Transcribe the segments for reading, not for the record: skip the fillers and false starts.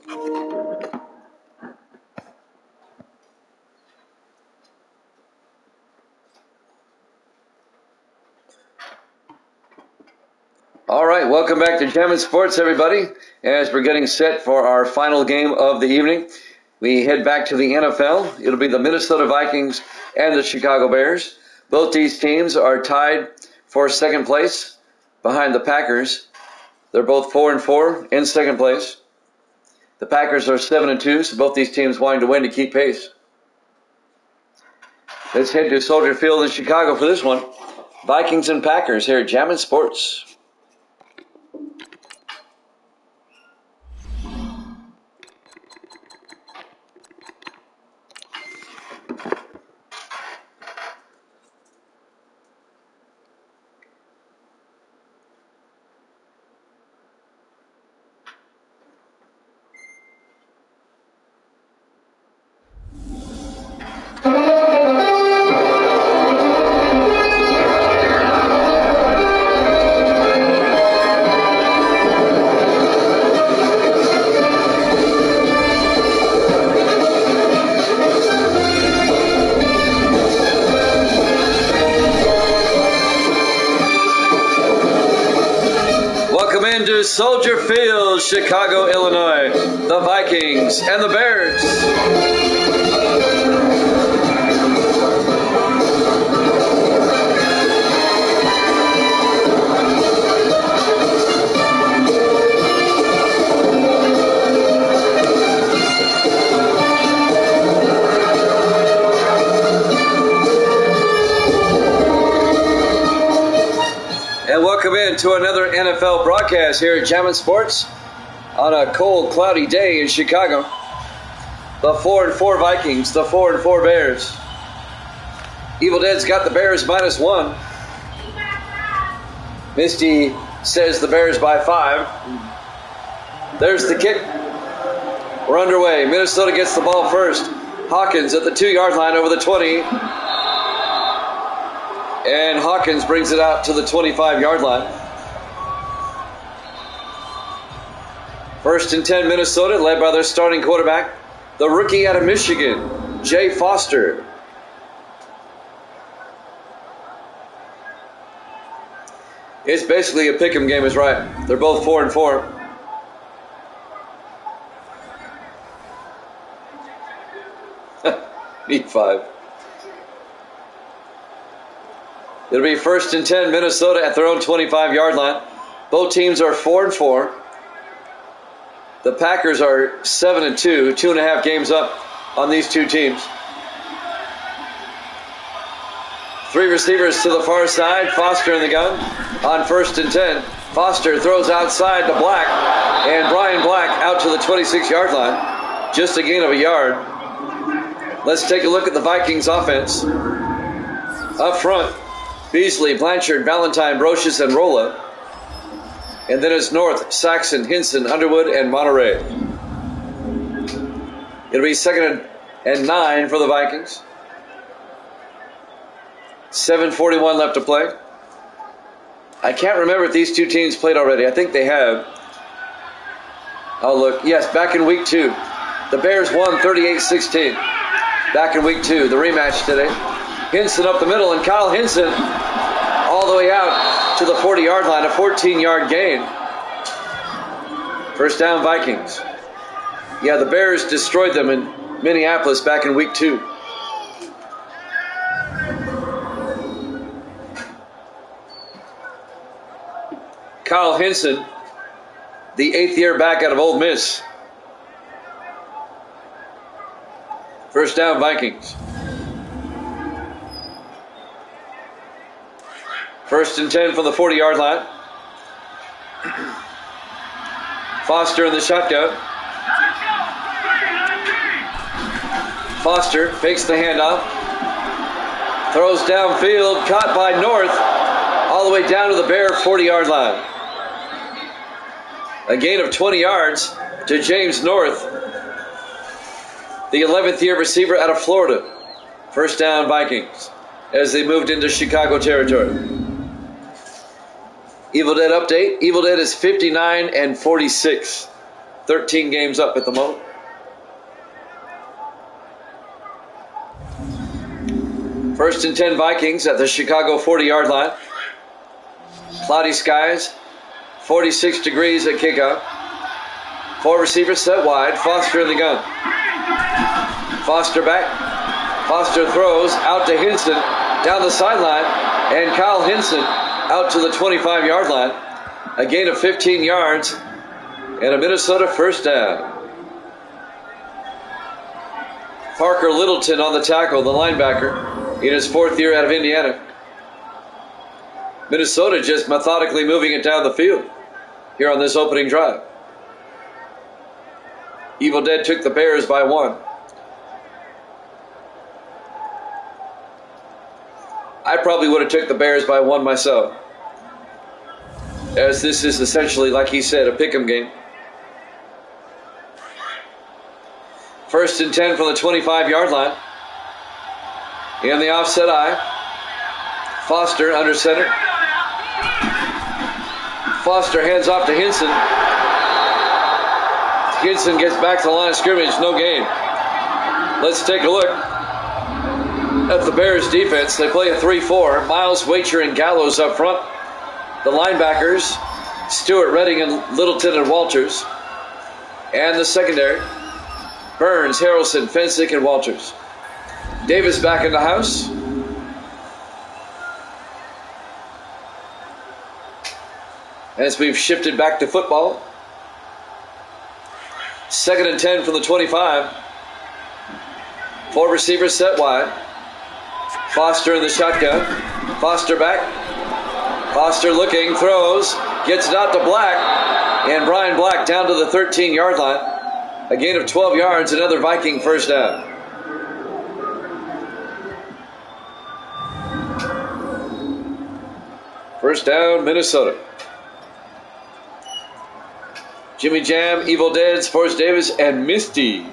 All right, welcome back to Jammin' Sports, everybody. As we're getting set for our final game of the evening, we head back to the NFL. It'll be the Minnesota Vikings and the Chicago Bears. Both these teams are tied for second place behind the Packers. They're both 4-4 in second place. The Packers are 7-2, so both these teams wanting to win to keep pace. Let's head to Soldier Field in Chicago for this one. Vikings and Packers here at Jammin' Sports. To Soldier Field, Chicago, Illinois, the Vikings and the Bears. And welcome in to another NFL broadcast here at Jammin' Sports on a cold, cloudy day in Chicago. The 4-4 Vikings, the 4-4 Bears. Evil Dead's got the Bears -1. Misty says the Bears by 5. There's the kick. We're underway. Minnesota gets the ball first. Hawkins at the 2-yard line over the 20. And Hawkins brings it out to the 25-yard line. 1st and 10 Minnesota, led by their starting quarterback, the rookie out of Michigan, Jay Foster. It's basically a pick'em game is right. They're both 4-4. Need 5. It'll be 1st and 10 Minnesota at their own 25-yard line. Both teams are 4-4. The Packers are 7-2, 2.5 games up on these two teams. 3 receivers to the far side. Foster in the gun on 1st and 10. Foster throws outside to Black, and Brian Black out to the 26-yard line. Just a gain of a yard. Let's take a look at the Vikings offense. Up front, Beasley, Blanchard, Valentine, Brocious, and Rolla. And then it's North, Saxon, Hinson, Underwood, and Monterey. It'll be 2nd and 9 for the Vikings. 7:41 left to play. I can't remember if these two teams played already. I think they have. I'll look. Yes, back in week 2. The Bears won 38-16. Back in week 2, the rematch today. Hinson up the middle, and Kyle Hinson all the way out to the 40-yard line, a 14-yard gain. 1st down Vikings. Yeah, the Bears destroyed them in Minneapolis back in week 2. Kyle Hinson, the 8th-year back out of Ole Miss. 1st down Vikings. 1st and 10 from the 40-yard line. Foster in the shotgun. Foster fakes the handoff. Throws downfield, caught by North, all the way down to the Bear 40-yard line. A gain of 20 yards to James North, the 11th-year receiver out of Florida. 1st down Vikings as they moved into Chicago territory. Evil Dead update. Evil Dead is 59-46. 13 games up at the moment. First and 10 Vikings at the Chicago 40-yard line. Cloudy skies, 46 degrees at kickoff. 4 receivers set wide. Foster in the gun. Foster back. Foster throws out to Hinson down the sideline. And Kyle Hinson out to the 25-yard line. A gain of 15 yards and a Minnesota first down. Parker Littleton on the tackle, the linebacker, in his 4th year out of Indiana. Minnesota just methodically moving it down the field here on this opening drive. Evil Dead took the Bears by 1. I probably would have took the Bears by 1 myself, as this is essentially, like he said, a pick'em game. First and 10 from the 25-yard line. In the offset eye. Foster under center. Foster hands off to Hinson. Hinson gets back to the line of scrimmage, no gain. Let's take a look at the Bears defense. They play a 3-4. Miles, Wacher, and Gallows up front. The linebackers, Stewart, Redding, and Littleton and Walters. And the secondary, Burns, Harrelson, Fensick, and Walters. Davis back in the house. As we've shifted back to football. 2nd and 10 from the 25. 4 receivers set wide. Foster in the shotgun. Foster back. Foster looking, throws, gets it out to Black. And Brian Black down to the 13-yard line. A gain of 12 yards, another Viking first down. First down, Minnesota. Jimmy Jam, Evil Dead, Forrest Davis, and Misty.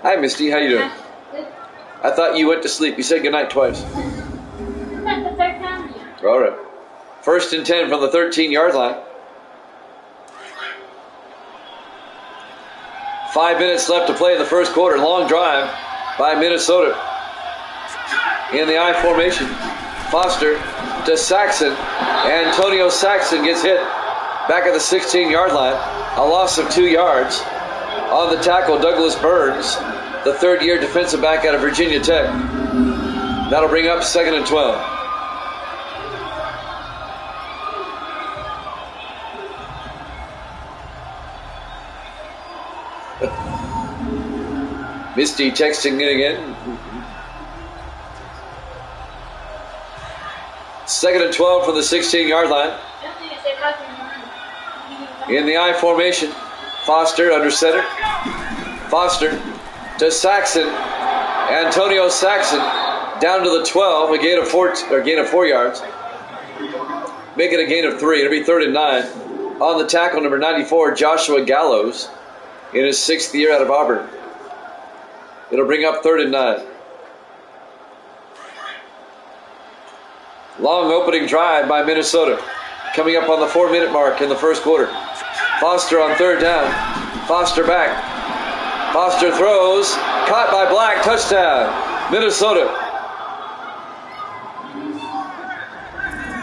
Hi, Misty. How you doing? Good. I thought you went to sleep. You said goodnight twice. That's the 3rd time. All right. First and 10 from the 13-yard line. 5 minutes left to play in the first quarter. Long drive by Minnesota. In the I formation. Foster to Saxon. Antonio Saxon gets hit back at the 16-yard line. A loss of 2 yards. On the tackle, Douglas Burns, the 3rd-year defensive back out of Virginia Tech. That'll bring up 2nd and 12. Misty texting in again. 2nd and 12 from the 16-yard line. In the I formation, Foster under center. Foster to Saxon. Antonio Saxon down to the 12, a gain of 4 yards. Make it a gain of 3. It'll be 3rd and 9. On the tackle, number 94, Joshua Gallows, in his 6th year out of Auburn. It'll bring up 3rd and 9. Long opening drive by Minnesota. Coming up on the 4-minute mark in the first quarter. Foster on 3rd down. Foster back. Foster throws. Caught by Black. Touchdown. Minnesota.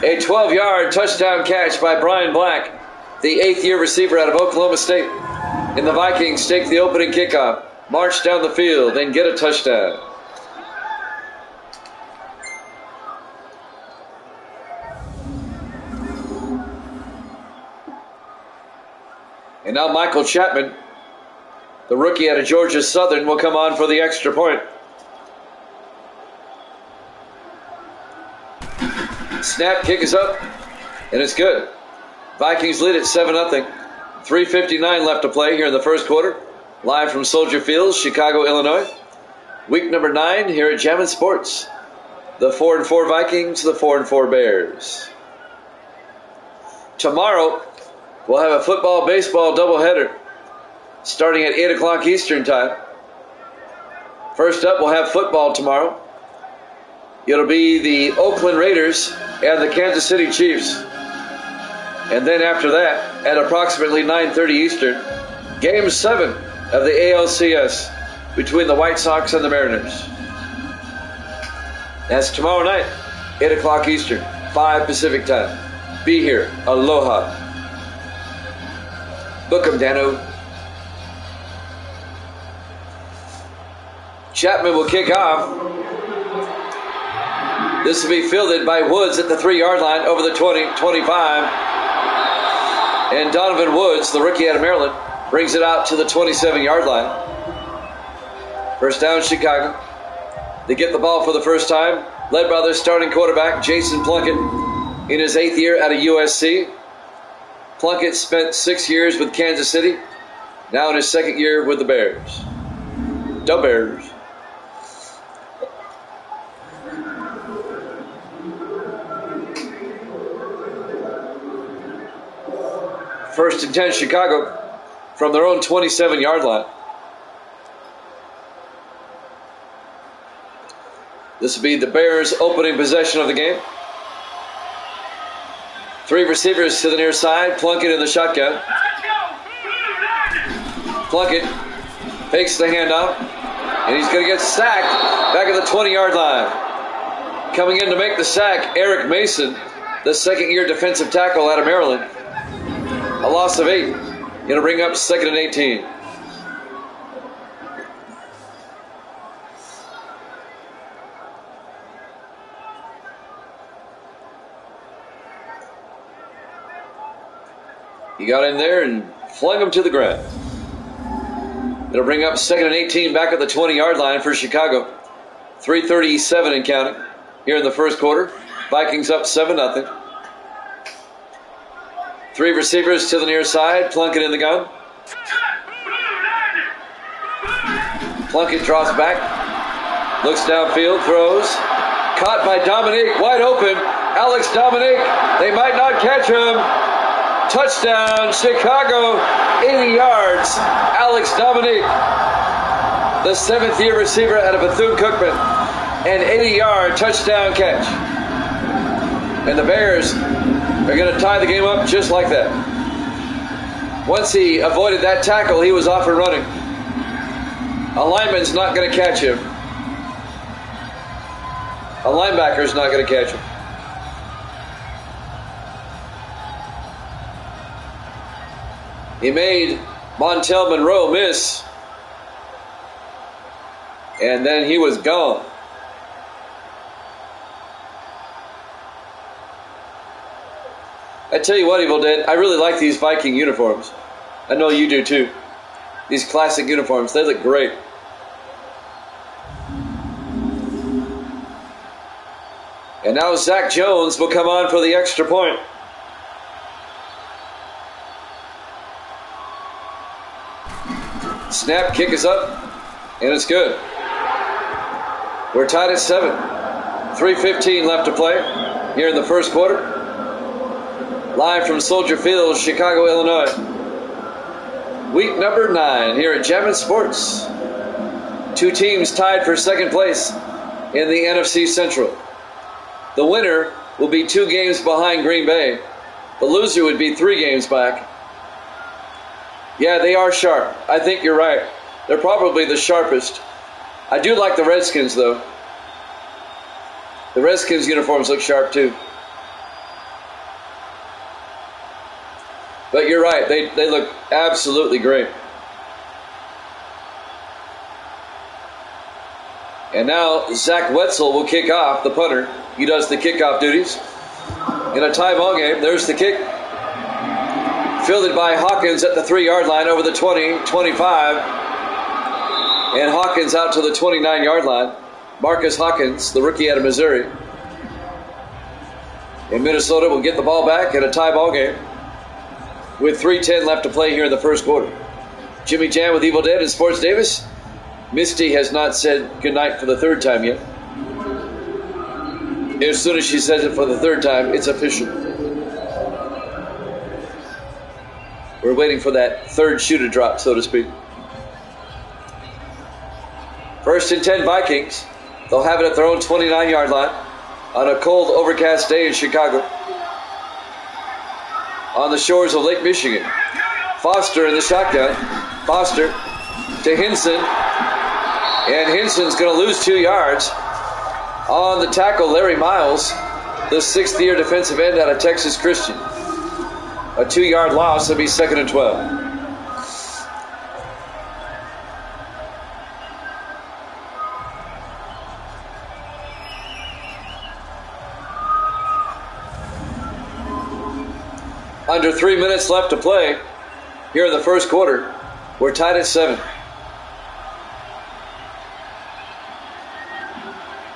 A 12-yard touchdown catch by Brian Black, the 8th-year receiver out of Oklahoma State. And the Vikings take the opening kickoff, march down the field, and get a touchdown. And now Michael Chapman, the rookie out of Georgia Southern, will come on for the extra point. Snap, kick is up, and it's good. Vikings lead at 7-0. 3:59 left to play here in the first quarter. Live from Soldier Field, Chicago, Illinois. Week number 9 here at Jammin' Sports. The 4-4 Vikings, the 4-4 Bears. Tomorrow, we'll have a football-baseball doubleheader starting at 8 o'clock Eastern time. First up, we'll have football tomorrow. It'll be the Oakland Raiders and the Kansas City Chiefs. And then after that, at approximately 9:30 Eastern, Game 7 of the ALCS between the White Sox and the Mariners. That's tomorrow night, 8 o'clock Eastern, 5 Pacific time. Be here. Aloha. Book 'em, Dano. Chapman will kick off. This will be fielded by Woods at the 3-yard line over the 20-25. And Donovan Woods, the rookie out of Maryland, brings it out to the 27-yard line. First down, Chicago. They get the ball for the first time, led by their starting quarterback, Jason Plunkett, in his 8th year out of USC. Plunkett spent 6 years with Kansas City, now in his 2nd year with the Bears. The Bears. First and 10, Chicago, from their own 27-yard line. This will be the Bears' opening possession of the game. 3 receivers to the near side. Plunkett in the shotgun. Plunkett fakes the handoff, and he's going to get sacked back at the 20-yard line. Coming in to make the sack, Eric Mason, the 2nd-year defensive tackle out of Maryland. A loss of 8. Going to bring up 2nd and 18. He got in there and flung him to the ground. It'll bring up 2nd and 18 back at the 20-yard line for Chicago. 3:37 and counting here in the first quarter. Vikings up 7-0. 3 receivers to the near side. Plunkett in the gun. Plunkett drops back. Looks downfield. Throws. Caught by Dominique. Wide open. Alex Dominique. They might not catch him. Touchdown, Chicago, 80 yards. Alex Dominique, the 7th-year receiver out of Bethune-Cookman, an 80-yard touchdown catch. And the Bears are going to tie the game up just like that. Once he avoided that tackle, he was off and running. A lineman's not going to catch him. A linebacker's not going to catch him. He made Montel Monroe miss, and then he was gone. I tell you what, Evil Dead, I really like these Viking uniforms. I know you do too. These classic uniforms, they look great. And now Zach Jones will come on for the extra point. Snap, kick is up, and it's good. We're tied at 7. 3:15 left to play here in the first quarter. Live from Soldier Field, Chicago, Illinois. Week number 9 here at Jammin' Sports. 2 teams tied for 2nd place in the NFC Central. The winner will be 2 games behind Green Bay. The loser would be 3 games back. Yeah, they are sharp. I think you're right. They're probably the sharpest. I do like the Redskins, though. The Redskins uniforms look sharp, too. But you're right. They look absolutely great. And now Zach Wetzel will kick off, the punter. He does the kickoff duties. In a tie ball game, there's the kick. Fielded by Hawkins at the 3-yard line over the 20, 25. And Hawkins out to the 29-yard line. Marcus Hawkins, the rookie out of Missouri. And Minnesota will get the ball back in a tie ball game with 3:10 left to play here in the first quarter. Jimmy Jam with Evil Dead and Sports Davis. Misty has not said goodnight for the 3rd time yet. As soon as she says it for the 3rd time, it's official. We're waiting for that 3rd shoe to drop, so to speak. 1st and 10 Vikings. They'll have it at their own 29-yard line on a cold, overcast day in Chicago. On the shores of Lake Michigan. Foster in the shotgun. Foster to Hinson. And Hinson's going to lose 2 yards. On the tackle, Larry Miles, the 6th-year defensive end out of Texas Christian. A 2-yard loss. It'll be 2nd and 12. Under 3 minutes left to play here in the first quarter. We're tied at 7.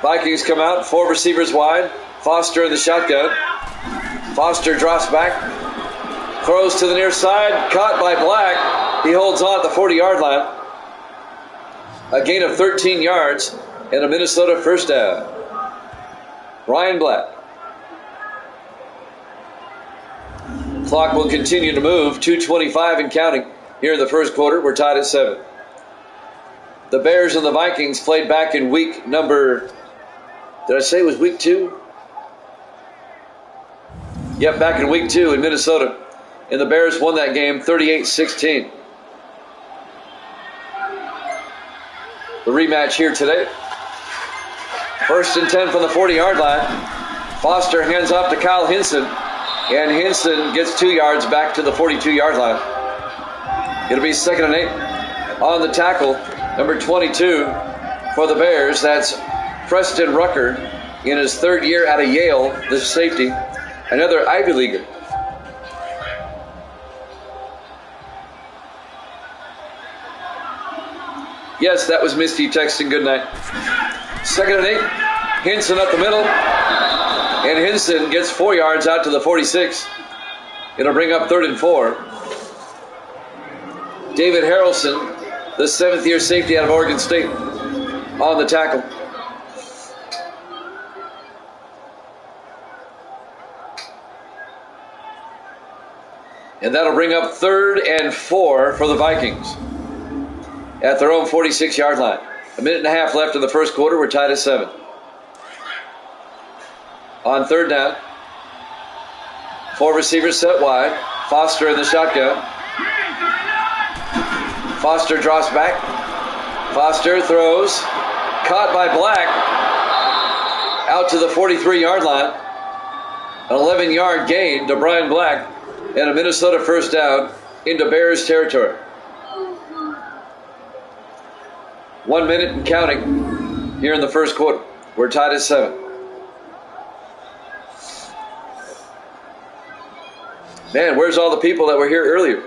Vikings come out, 4 receivers wide. Foster in the shotgun. Foster drops back. Throws to the near side. Caught by Black. He holds on at the 40-yard line. A gain of 13 yards and a Minnesota first down. Ryan Black. Clock will continue to move. 2:25 and counting here in the first quarter. We're tied at 7. The Bears and the Vikings played back in week number... Did I say it was week 2? Yep, back in week 2 in Minnesota. And the Bears won that game 38-16. The rematch here today. 1st and 10 from the 40-yard line. Foster hands off to Kyle Hinson. And Hinson gets 2 yards back to the 42-yard line. It'll be 2nd and 8. On the tackle, number 22 for the Bears. That's Preston Rucker in his 3rd year out of Yale, the safety. Another Ivy Leaguer. Yes, that was Misty texting good night. 2nd and 8. Hinson up the middle. And Hinson gets 4 yards out to the 46. It'll bring up 3rd and 4. David Harrelson, the 7th-year safety out of Oregon State, on the tackle. And that'll bring up 3rd and 4 for the Vikings at their own 46-yard line. A minute and a half left in the first quarter. We're tied at 7. On 3rd down, 4 receivers set wide. Foster in the shotgun. Foster drops back. Foster throws. Caught by Black. Out to the 43-yard line. An 11-yard gain to Brian Black. And a Minnesota first down into Bears territory. 1 minute and counting here in the first quarter. We're tied at 7. Man, where's all the people that were here earlier?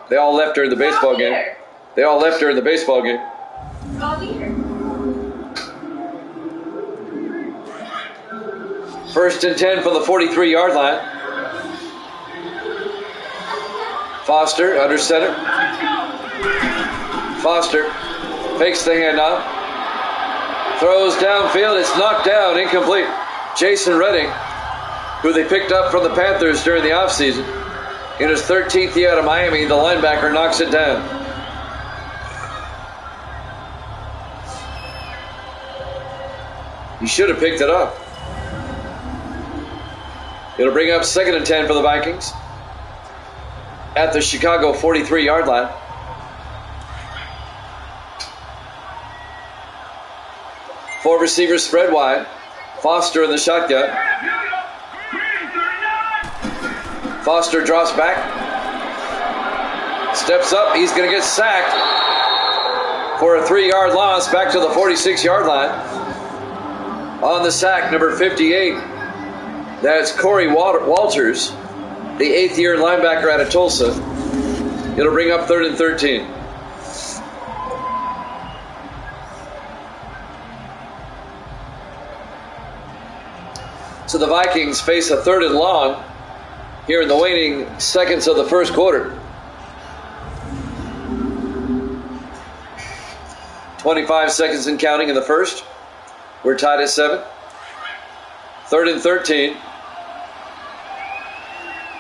They all left during the baseball game. They all left during the baseball game. First and 10 from the 43-yard line. Foster under center. Foster fakes the handoff. Throws downfield. It's knocked down, incomplete. Jason Redding, who they picked up from the Panthers during the offseason. In his 13th year out of Miami, the linebacker knocks it down. He should have picked it up. It'll bring up 2nd and 10 for the Vikings at the Chicago 43-yard line. Four receivers spread wide. Foster in the shotgun. Foster drops back. Steps up. He's going to get sacked for a 3-yard loss back to the 46-yard line. On the sack, number 58. That's Corey Walters, the 8th-year linebacker out of Tulsa. It'll bring up 3rd and 13. So the Vikings face a 3rd and long here in the waning seconds of the first quarter. 25 seconds and counting in the first. We're tied at 7. 3rd and 13.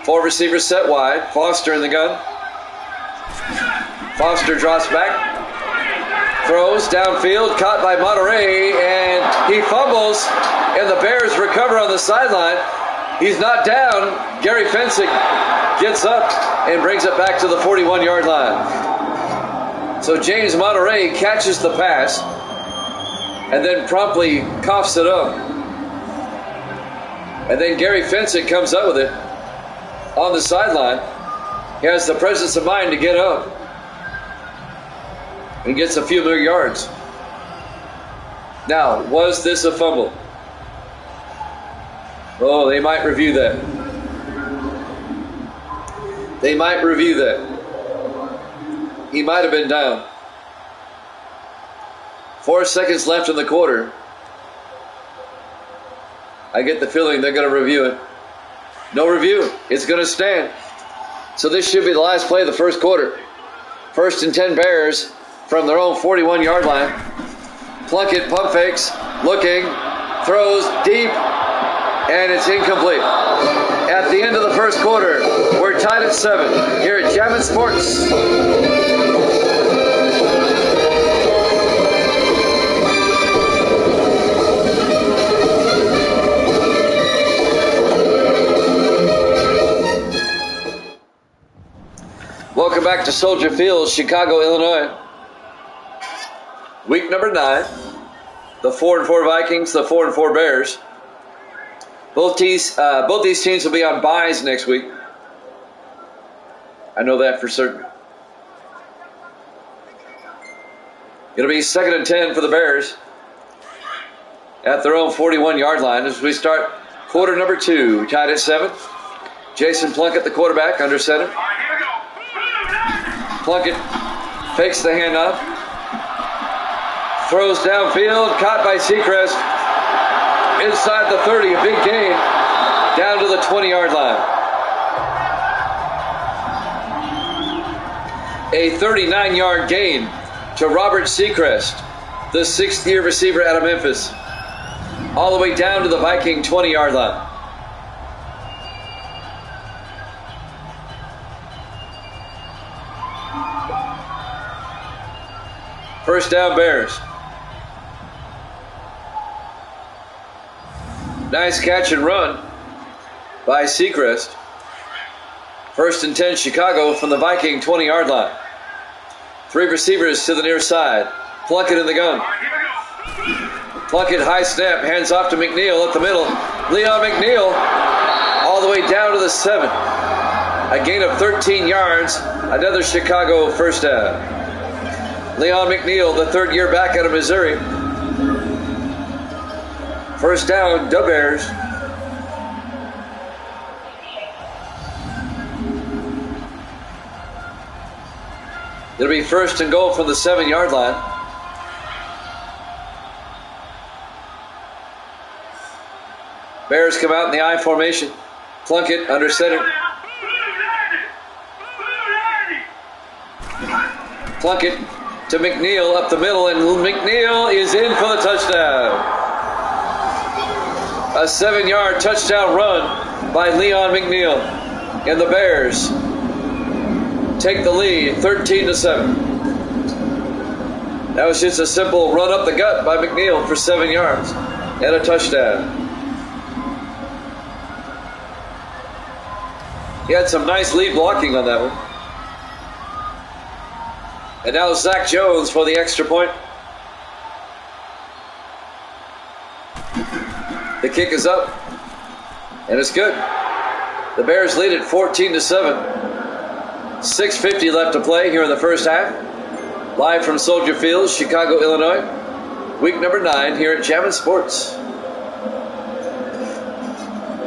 Four receivers set wide. Foster in the gun. Foster drops back. Throws downfield. Caught by Monterey. And he fumbles. And the Bears recover on the sideline. He's not down. Gary Fensick gets up and brings it back to the 41-yard line. So James Monterey catches the pass and then promptly coughs it up. And then Gary Fensick comes up with it on the sideline. He has the presence of mind to get up and gets a few more yards. Now, was this a fumble? Oh, they might review that. They might review that. He might have been down. 4 seconds left in the quarter. I get the feeling they're going to review it. No review. It's going to stand. So this should be the last play of the first quarter. 1st and 10 Bears from their own 41-yard line. Plunkett pump fakes, looking, throws deep, and it's incomplete. At the end of the first quarter, we're tied at 7 here at Jammin' Sports. Welcome back to Soldier Field, Chicago, Illinois. Week number 9. The 4-4 Vikings, the 4-4 Bears. Both these teams will be on byes next week. I know that for certain. It'll be 2nd and 10 for the Bears at their own 41-yard line as we start quarter number 2. Tied at 7. Jason Plunkett, the quarterback, under center. Plunkett fakes the handoff. Throws downfield, caught by Seacrest. Inside the 30, a big gain. Down to the 20-yard line. A 39-yard gain to Robert Seacrest, the 6th-year receiver out of Memphis. All the way down to the Viking 20-yard line. First down, Bears. Nice catch and run by Seacrest. 1st and 10 Chicago from the Viking 20-yard line. 3 receivers to the near side. Plunkett in the gun. Plunkett high snap, hands off to McNeil at the middle. Leon McNeil all the way down to the 7. A gain of 13 yards. Another Chicago first down. Leon McNeil, the 3rd-year back out of Missouri. First down, the Bears. It'll be 1st and goal from the 7-yard line. Bears come out in the I formation. Plunkett under center. Plunkett to McNeil up the middle, and McNeil is in for the touchdown. A 7-yard touchdown run by Leon McNeil. And the Bears take the lead 13-7. That was just a simple run up the gut by McNeil for 7 yards and a touchdown. He had some nice lead blocking on that one. And now Zach Jones for the extra point. The kick is up, and it's good. The Bears lead it 14-7. 6:50 left to play here in the first half. Live from Soldier Field, Chicago, Illinois. Week number 9 here at Jammin' Sports.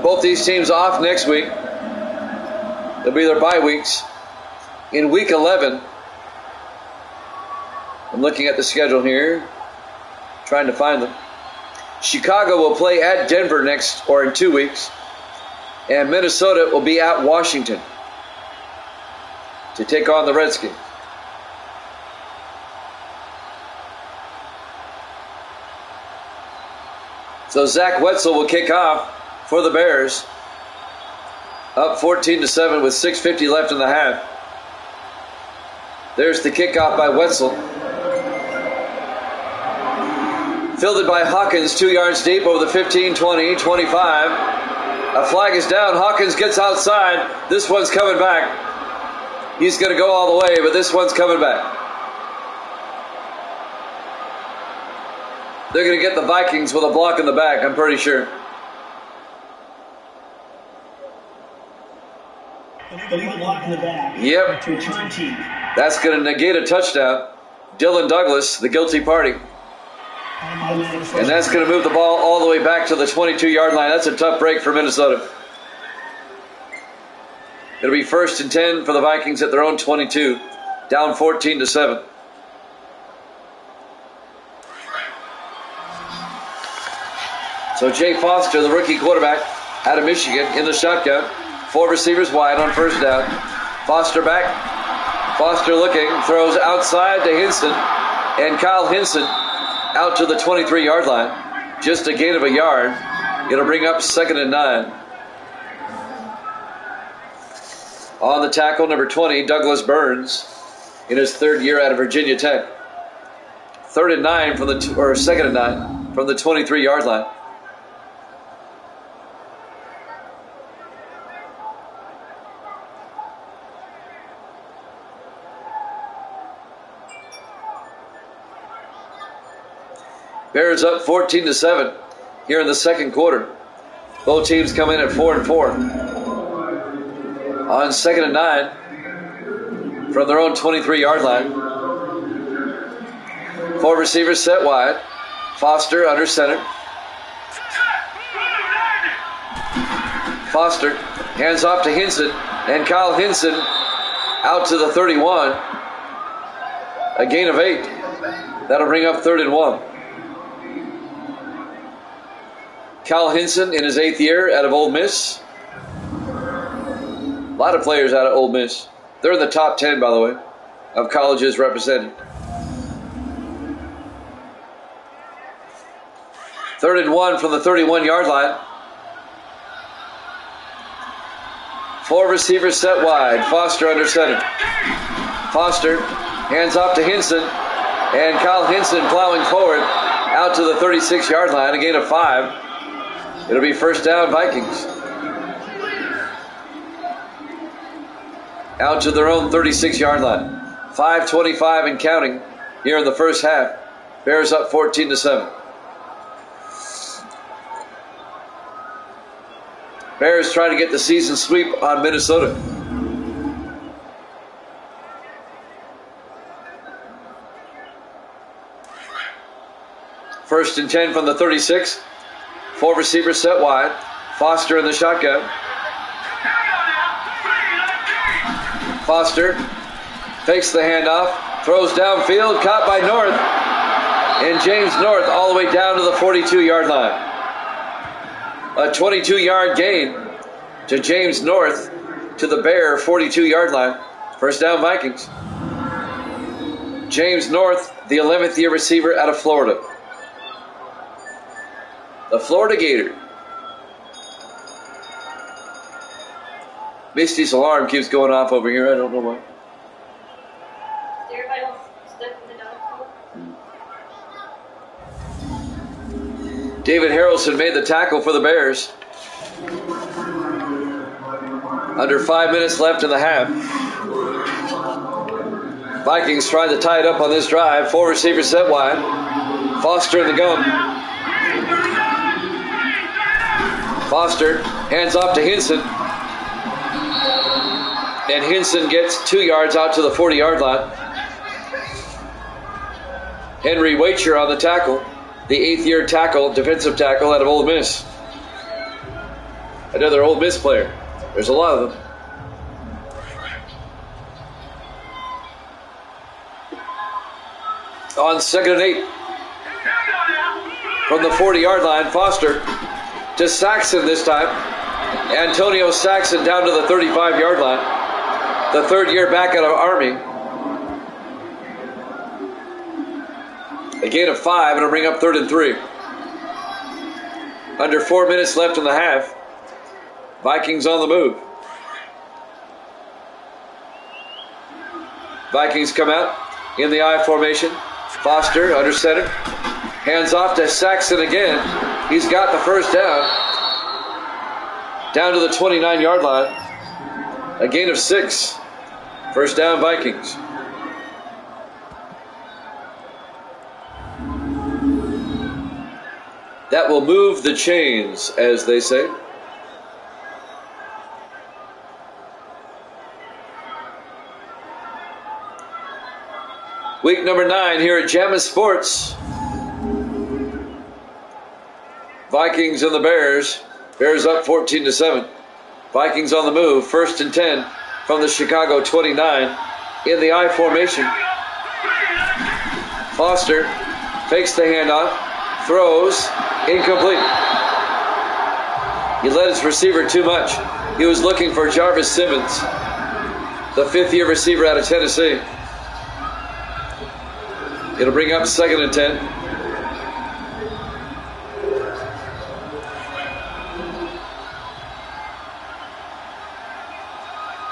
Both these teams off next week. They'll be their bye weeks. In week 11, I'm looking at the schedule here, trying to find them. Chicago will play at Denver in 2 weeks, and Minnesota will be at Washington to take on the Redskins. So Zach Wetzel will kick off for the Bears, up 14-7 with 6:50 left in the half. There's the kickoff by Wetzel. Fielded by Hawkins, 2 yards deep over the 15, 20, 25. A flag is down. Hawkins gets outside. This one's coming back. He's going to go all the way, but this one's coming back. They're going to get the Vikings with a block in the back, I'm pretty sure. Illegal block in the back. Yep. To return team. That's going to negate a touchdown. Dylan Douglas, the guilty party. And that's going to move the ball all the way back to the 22-yard line. That's a tough break for Minnesota. It'll be 1st and 10 for the Vikings at their own 22. Down 14-7. So Jay Foster, the rookie quarterback out of Michigan, in the shotgun. 4 receivers wide on 1st down. Foster back. Foster looking, throws outside to Hinson. And Kyle Hinson out to the 23-yard line. Just a gain of a yard. It'll bring up 2nd and 9. On the tackle, number 20, Douglas Burns, in his 3rd year out of Virginia Tech. 3rd and 9 from the 2nd and 9 from the 23-yard line. Bears up 14-7 here in the 2nd quarter. Both teams come in at 4-4. On 2nd and 9 from their own 23-yard line. 4 receivers set wide. Foster under center. Foster hands off to Hinson, and Kyle Hinson out to the 31. A gain of 8. That'll bring up 3rd and 1. Kyle Hinson in his 8th year out of Ole Miss. A lot of players out of Ole Miss. They're in the top 10, by the way, of colleges represented. 3rd and 1 from the 31-yard line. 4 receivers set wide. Foster under center. Foster hands off to Hinson, and Kyle Hinson plowing forward out to the 36-yard line. A gain of 5. It'll be 1st down, Vikings. Out to their own 36-yard line. 5:25 and counting here in the first half. Bears up 14-7. Bears try to get the season sweep on Minnesota. First and 10 from the 36. 4 receivers set wide. Foster in the shotgun. Foster fakes the handoff, throws downfield, caught by North. And James North all the way down to the 42-yard line. A 22-yard gain to James North to the Bear 42-yard line. 1st down, Vikings. James North, the 11th year receiver out of Florida. The Florida Gator. Misty's alarm keeps going off over here. I don't know why. Everybody else stuck in the dog. David Harrelson made the tackle for the Bears. Under 5 minutes left in the half. Vikings trying to tie it up on this drive. 4 receivers set wide. Foster in the gun. Foster hands off to Hinson. And Hinson gets 2 yards out to the 40-yard line. Henry Wacher on the tackle. The 8th year tackle, defensive tackle out of Ole Miss. Another Ole Miss player. There's a lot of them. On 2nd and 8. From the 40-yard line, Foster to Saxon this time. Antonio Saxon down to the 35-yard line. The 3rd year back out of Army. A gain of 5, and it'll bring up 3rd and 3. Under 4 minutes left in the half. Vikings on the move. Vikings come out in the I formation. Foster under center. Hands off to Saxon again. He's got the 1st down. down to the 29-yard line. A gain of 6. First down, Vikings. That will move the chains, as they say. Week number 9 here at Jammis Sports. Vikings and the Bears. Bears up 14-7. Vikings on the move. 1st and 10 from the Chicago 29 in the I formation. Foster fakes the handoff. Throws. Incomplete. He led his receiver too much. He was looking for Jarvis Simmons, the 5th-year receiver out of Tennessee. It'll bring up 2nd and 10.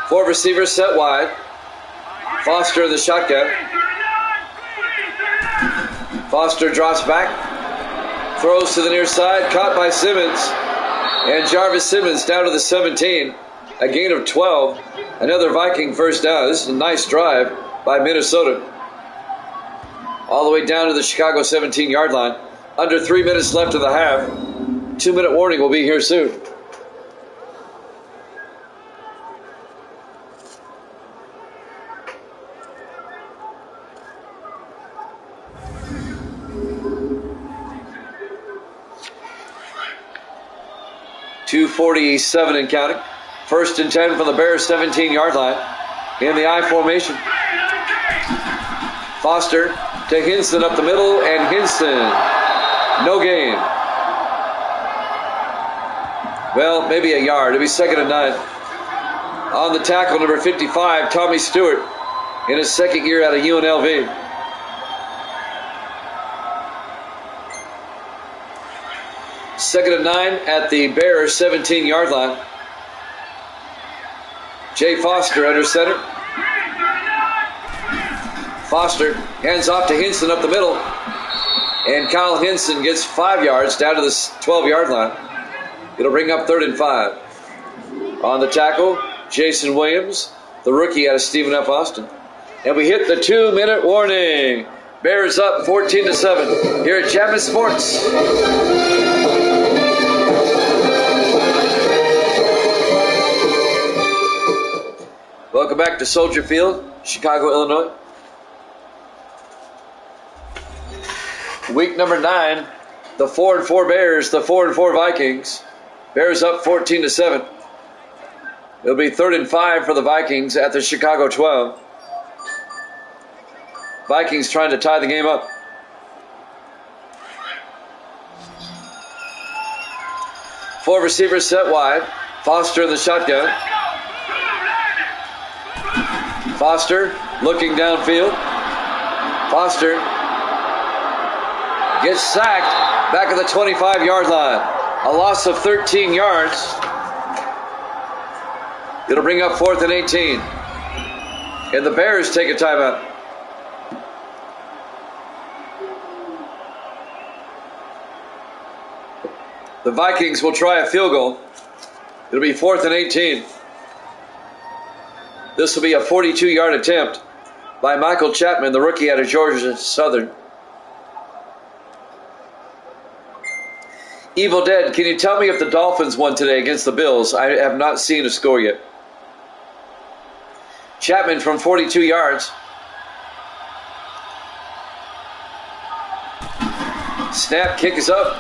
Four receivers set wide. Foster in the shotgun. Foster drops back. Throws to the near side. Caught by Simmons. And Jarvis Simmons down to the 17. A gain of 12. Another Viking first down. This is a nice drive by Minnesota. All the way down to the Chicago 17-yard line. Under 3 minutes left of the half. 2-minute warning will be here soon. .247 and counting. 1st and 10 from the Bears 17-yard line. In the I formation. Foster to Hinson up the middle, and Hinson, no gain. Well, maybe a yard. It'll be 2nd and 9. On the tackle, number 55, Tommy Stewart, in his 2nd year out of UNLV. Second and 9 at the Bears 17-yard line. Jay Foster under center. Foster hands off to Hinson up the middle. And Kyle Hinson gets 5 yards down to the 12-yard line. It'll bring up 3rd and 5. On the tackle, Jason Williams, the rookie out of Stephen F. Austin. And we hit the 2-minute warning. Bears up 14-7 here at Jammis Sports. Welcome back to Soldier Field, Chicago, Illinois. Week number 9, the 4-4 Bears, the 4-4 Vikings. Bears up 14-7. It'll be 3rd and 5 for the Vikings at the Chicago 12. Vikings trying to tie the game up. Four receivers set wide. Foster in the shotgun. Foster looking downfield. Foster gets sacked back at the 25-yard line. A loss of 13 yards. It'll bring up 4th and 18. And the Bears take a timeout. The Vikings will try a field goal. It'll be 4th and 18. This will be a 42-yard attempt by Michael Chapman, the rookie out of Georgia Southern. Evil Dead, can you tell me if the Dolphins won today against the Bills? I have not seen a score yet. Chapman from 42 yards. Snap, kick is up.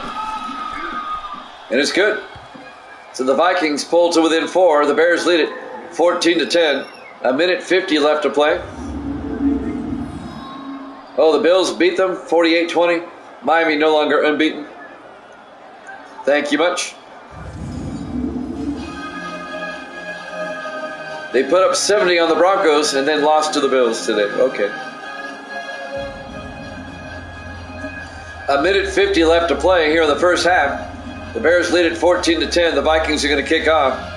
And it's good. So the Vikings pull to within 4. The Bears lead it 14-10. A minute 50 left to play. Oh, the Bills beat them 48-20. Miami no longer unbeaten. Thank you much. They put up 70 on the Broncos and then lost to the Bills today. Okay. A minute 50 left to play here in the first half. The Bears lead it 14-10. The Vikings are going to kick off.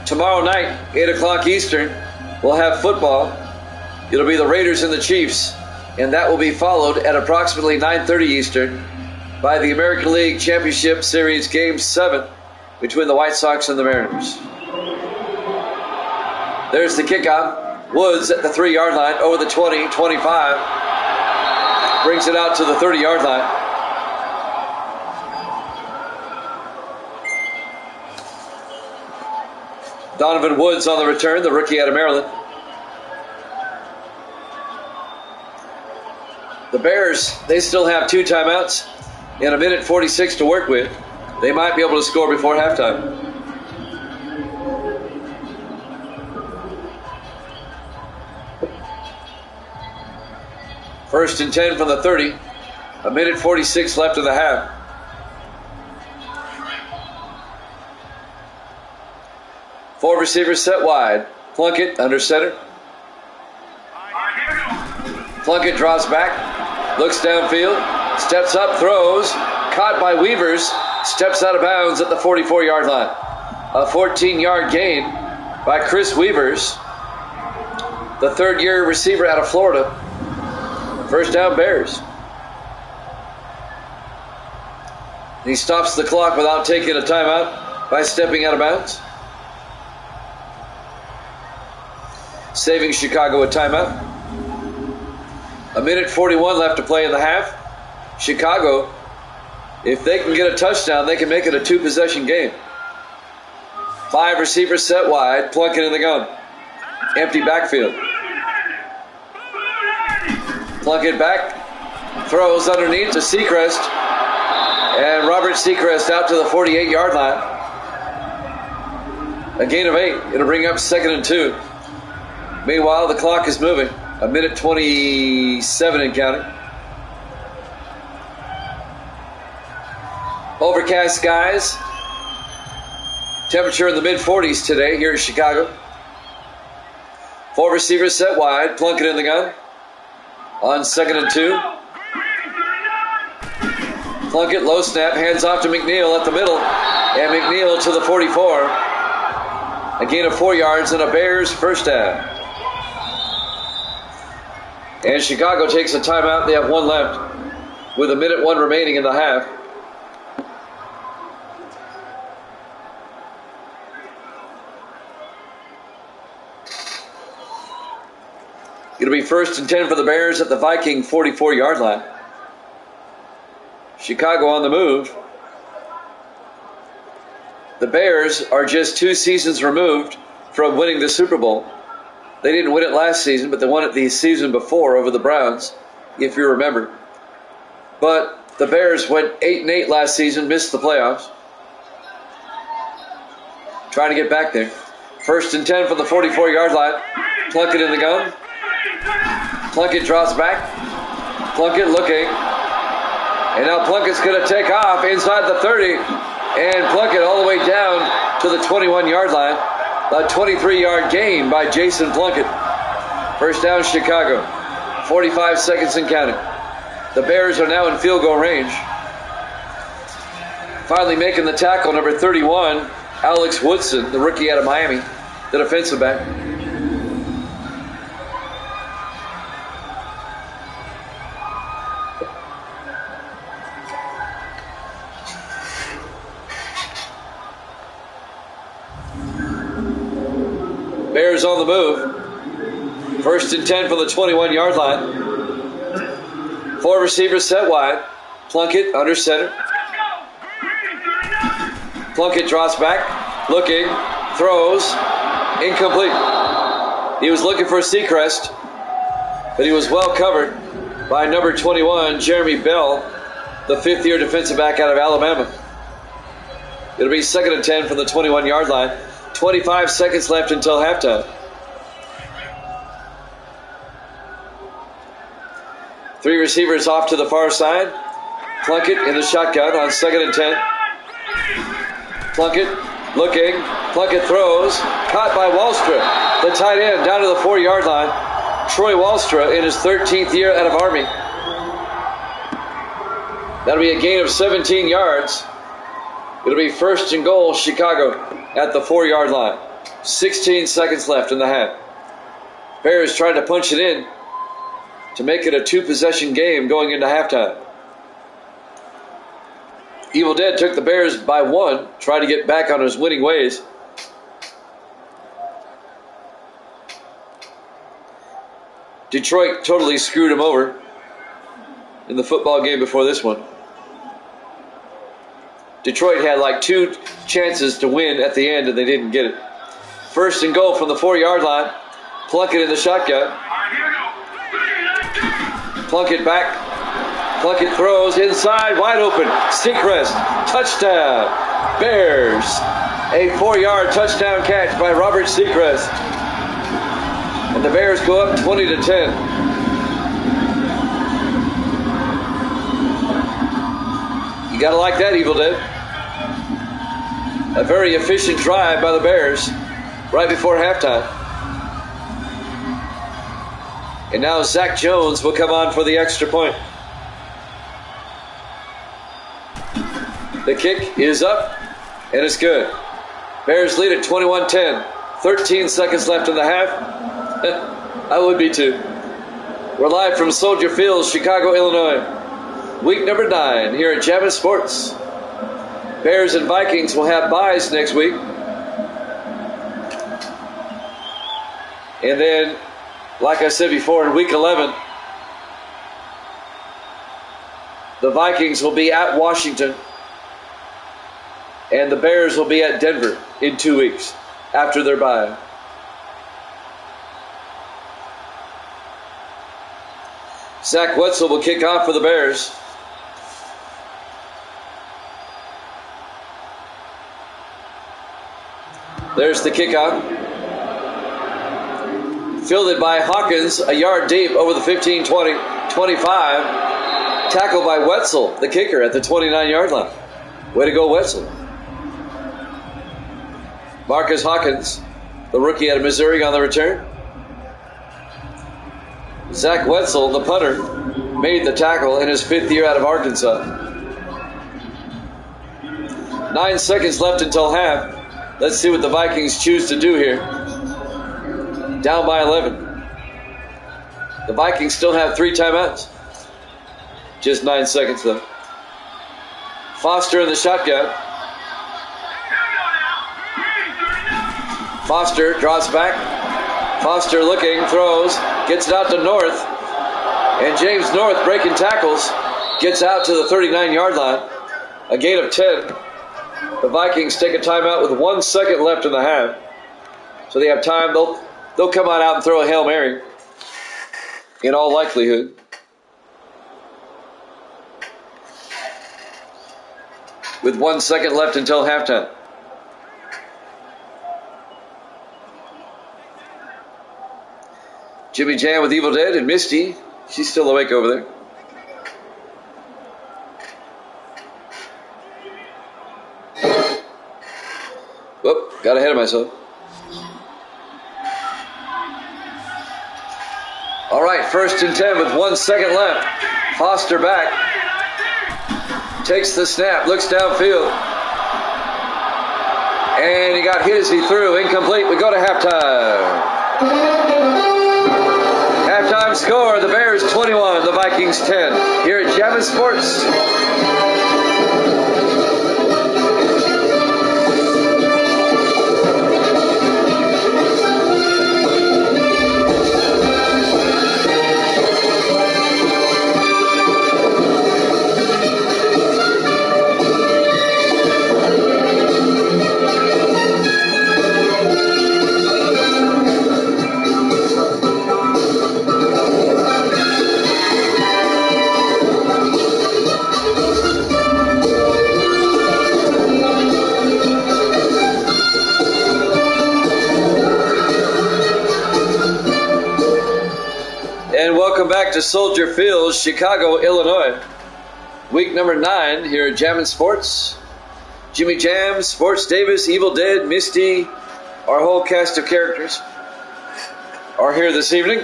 Tomorrow night, 8 o'clock Eastern, we'll have football. It'll be the Raiders and the Chiefs, and that will be followed at approximately 9:30 Eastern by the American League Championship Series Game 7 between the White Sox and the Mariners. There's the kickoff. Woods at the 3-yard line, over the 20, 25. Brings it out to the 30-yard line. Donovan Woods on the return, the rookie out of Maryland. The Bears, they still have 2 timeouts and 1:46 to work with. They might be able to score before halftime. First and 10 from the 30. 1:46 left in the half. Four receivers set wide. Plunkett under center. Plunkett drops back, looks downfield, steps up, throws, caught by Weavers, steps out of bounds at the 44-yard line. A 14-yard gain by Chris Weavers, the third-year receiver out of Florida. First down, Bears. He stops the clock without taking a timeout by stepping out of bounds. Saving Chicago a timeout. 1:41 left to play in the half. Chicago, if they can get a touchdown, they can make it a 2-possession game. 5 receivers set wide. Plunkett in the gun. Empty backfield. Plunkett back. Throws underneath to Seacrest. And Robert Seacrest out to the 48-yard line. A gain of 8. It'll bring up 2nd and 2. Meanwhile, the clock is moving. 1:27 and counting. Overcast skies. Temperature in the mid-40s today here in Chicago. 4 receivers set wide. Plunkett in the gun. On 2nd and 2. Plunkett, low snap, hands off to McNeil at the middle. And McNeil to the 44. A gain of 4 yards and a Bears first down. And Chicago takes a timeout. They have 1 left with 1:01 remaining in the half. It'll be 1st and 10 for the Bears at the Viking 44-yard line. Chicago on the move. The Bears are just 2 seasons removed from winning the Super Bowl. They didn't win it last season, but they won it the season before over the Browns, if you remember. But the Bears went 8-8 last season, missed the playoffs. Trying to get back there. 1st and 10 from the 44-yard line. Plunkett in the gun. Plunkett drops back. Plunkett looking. And now Plunkett's going to take off inside the 30. And Plunkett all the way down to the 21-yard line. A 23-yard gain by Jason Plunkett. First down, Chicago. 45 seconds and counting. The Bears are now in field goal range. Finally making the tackle, number 31, Alex Woodson, the rookie out of Miami, the defensive back. Bears on the move. 1st and 10 from the 21-yard line. 4 receivers set wide. Plunkett under center. Plunkett drops back. Looking. Throws. Incomplete. He was looking for Seacrest, but he was well covered by number 21, Jeremy Bell, the 5th-year defensive back out of Alabama. It'll be 2nd and 10 from the 21-yard line. 25 seconds left until halftime. 3 receivers off to the far side. Plunkett in the shotgun on 2nd and 10. Plunkett looking. Plunkett throws. Caught by Wallstra, the tight end, down to the 4-yard line. Troy Wallstra in his 13th year out of Army. That'll be a gain of 17 yards. It'll be 1st and goal, Chicago at the 4-yard line. 16 seconds left in the half. Bears trying to punch it in to make it a 2-possession game going into halftime. Evil Dead took the Bears by 1, tried to get back on his winning ways. Detroit totally screwed him over in the football game before this one. Detroit had like 2 chances to win at the end and they didn't get it. First and goal from the 4-yard line. Plunkett in the shotgun. Plunkett back. Plunkett throws inside, wide open. Seacrest, touchdown. Bears. A 4-yard touchdown catch by Robert Seacrest. And the Bears go up 20-10. You gotta like that, Evil Dead. A very efficient drive by the Bears right before halftime. And now Zach Jones will come on for the extra point. The kick is up, and it's good. Bears lead at 21-10. 13 seconds left in the half. I would be too. We're live from Soldier Field, Chicago, Illinois. Week number 9 here at Javits Sports. Bears and Vikings will have byes next week. And then, like I said before, in week 11, the Vikings will be at Washington. And the Bears will be at Denver in 2 weeks after their bye. Zach Wetzel will kick off for the Bears. There's the kickoff. Fielded by Hawkins, a yard deep over the 15, 20, 25. Tackled by Wetzel, the kicker, at the 29-yard line. Way to go, Wetzel. Marcus Hawkins, the rookie out of Missouri, on the return. Zach Wetzel, the punter, made the tackle in his 5th year out of Arkansas. 9 seconds left until half. Let's see what the Vikings choose to do here. Down by 11. The Vikings still have 3 timeouts. Just 9 seconds left. Foster in the shotgun. Foster draws back. Foster looking, throws, gets it out to North. And James North, breaking tackles, gets out to the 39-yard line. A gain of 10. The Vikings take a timeout with 1 second left in the half. So they have time. They'll come on out and throw a Hail Mary, in all likelihood. With 1 second left until halftime. Jimmy Jam with Evil Dead and Misty. She's still awake over there. Whoop, got ahead of myself. All right, 1st and 10 with 1 second left. Foster back. Takes the snap, looks downfield. And he got hit as he threw. Incomplete. We go to halftime. Halftime score, the Bears 21, the Vikings 10. Here at Javits Sports. Back to Soldier Field, Chicago, Illinois. Week number 9 here at Javits Sports. Jimmy Jam, Sports Davis, Evil Dead, Misty, our whole cast of characters are here this evening.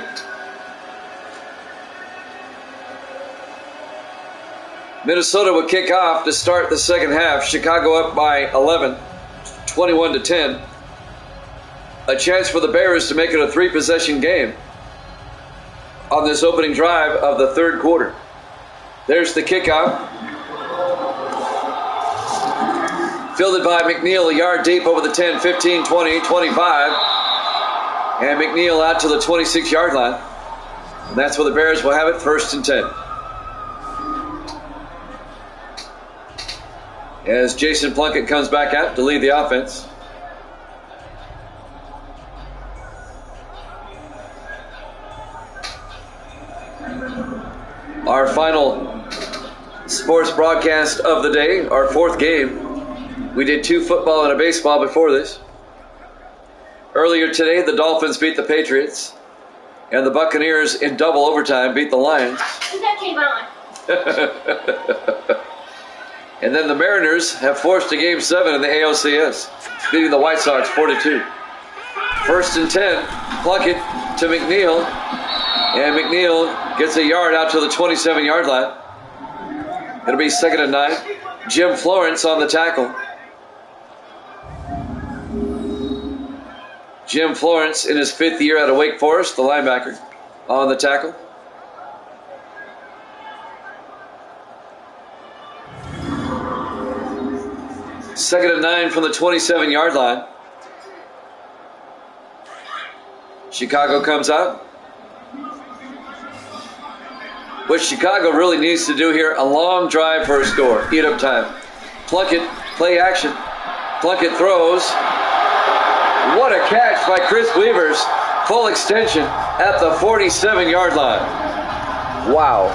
Minnesota will kick off to start the second half. Chicago up by 11, 21-10. A chance for the Bears to make it a 3-possession game on this opening drive of the third quarter. There's the kickoff. Fielded by McNeil, a yard deep over the 10, 15, 20, 25. And McNeil out to the 26-yard line. And that's where the Bears will have it, 1st and 10. As Jason Plunkett comes back out to lead the offense. Our final sports broadcast of the day, our 4th game. We did 2 football and a baseball before this. Earlier today, the Dolphins beat the Patriots, and the Buccaneers in double overtime beat the Lions. That came on. And then the Mariners have forced a Game 7 in the ALCS, beating the White Sox 4-2. 1st and 10, Plunkett to McNeil, and McNeil gets a yard out to the 27-yard line. It'll be 2nd and 9. Jim Florence on the tackle. Jim Florence in his 5th year out of Wake Forest, the linebacker, on the tackle. Second and 9 from the 27-yard line. Chicago comes out. What Chicago really needs to do here, a long drive for a score. Eat up time. Plunkett, play action. Plunkett throws. What a catch by Chris Weavers. Full extension at the 47-yard line. Wow.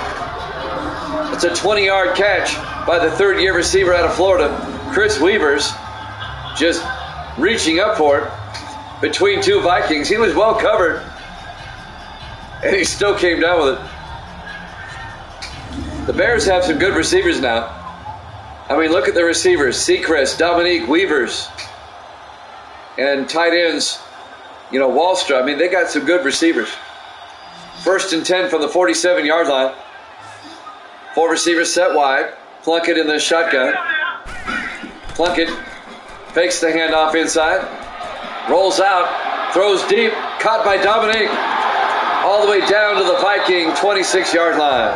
It's a 20-yard catch by the 3rd-year receiver out of Florida, Chris Weavers, just reaching up for it between 2 Vikings. He was well covered, and he still came down with it. The Bears have some good receivers now. I mean, look at the receivers. Seacrest, Dominique, Weavers, and tight ends, Wallstra. I mean, they got some good receivers. 1st and 10 from the 47-yard line. 4 receivers set wide. Plunkett in the shotgun. Plunkett fakes the handoff inside. Rolls out. Throws deep. Caught by Dominique. All the way down to the Viking 26-yard line.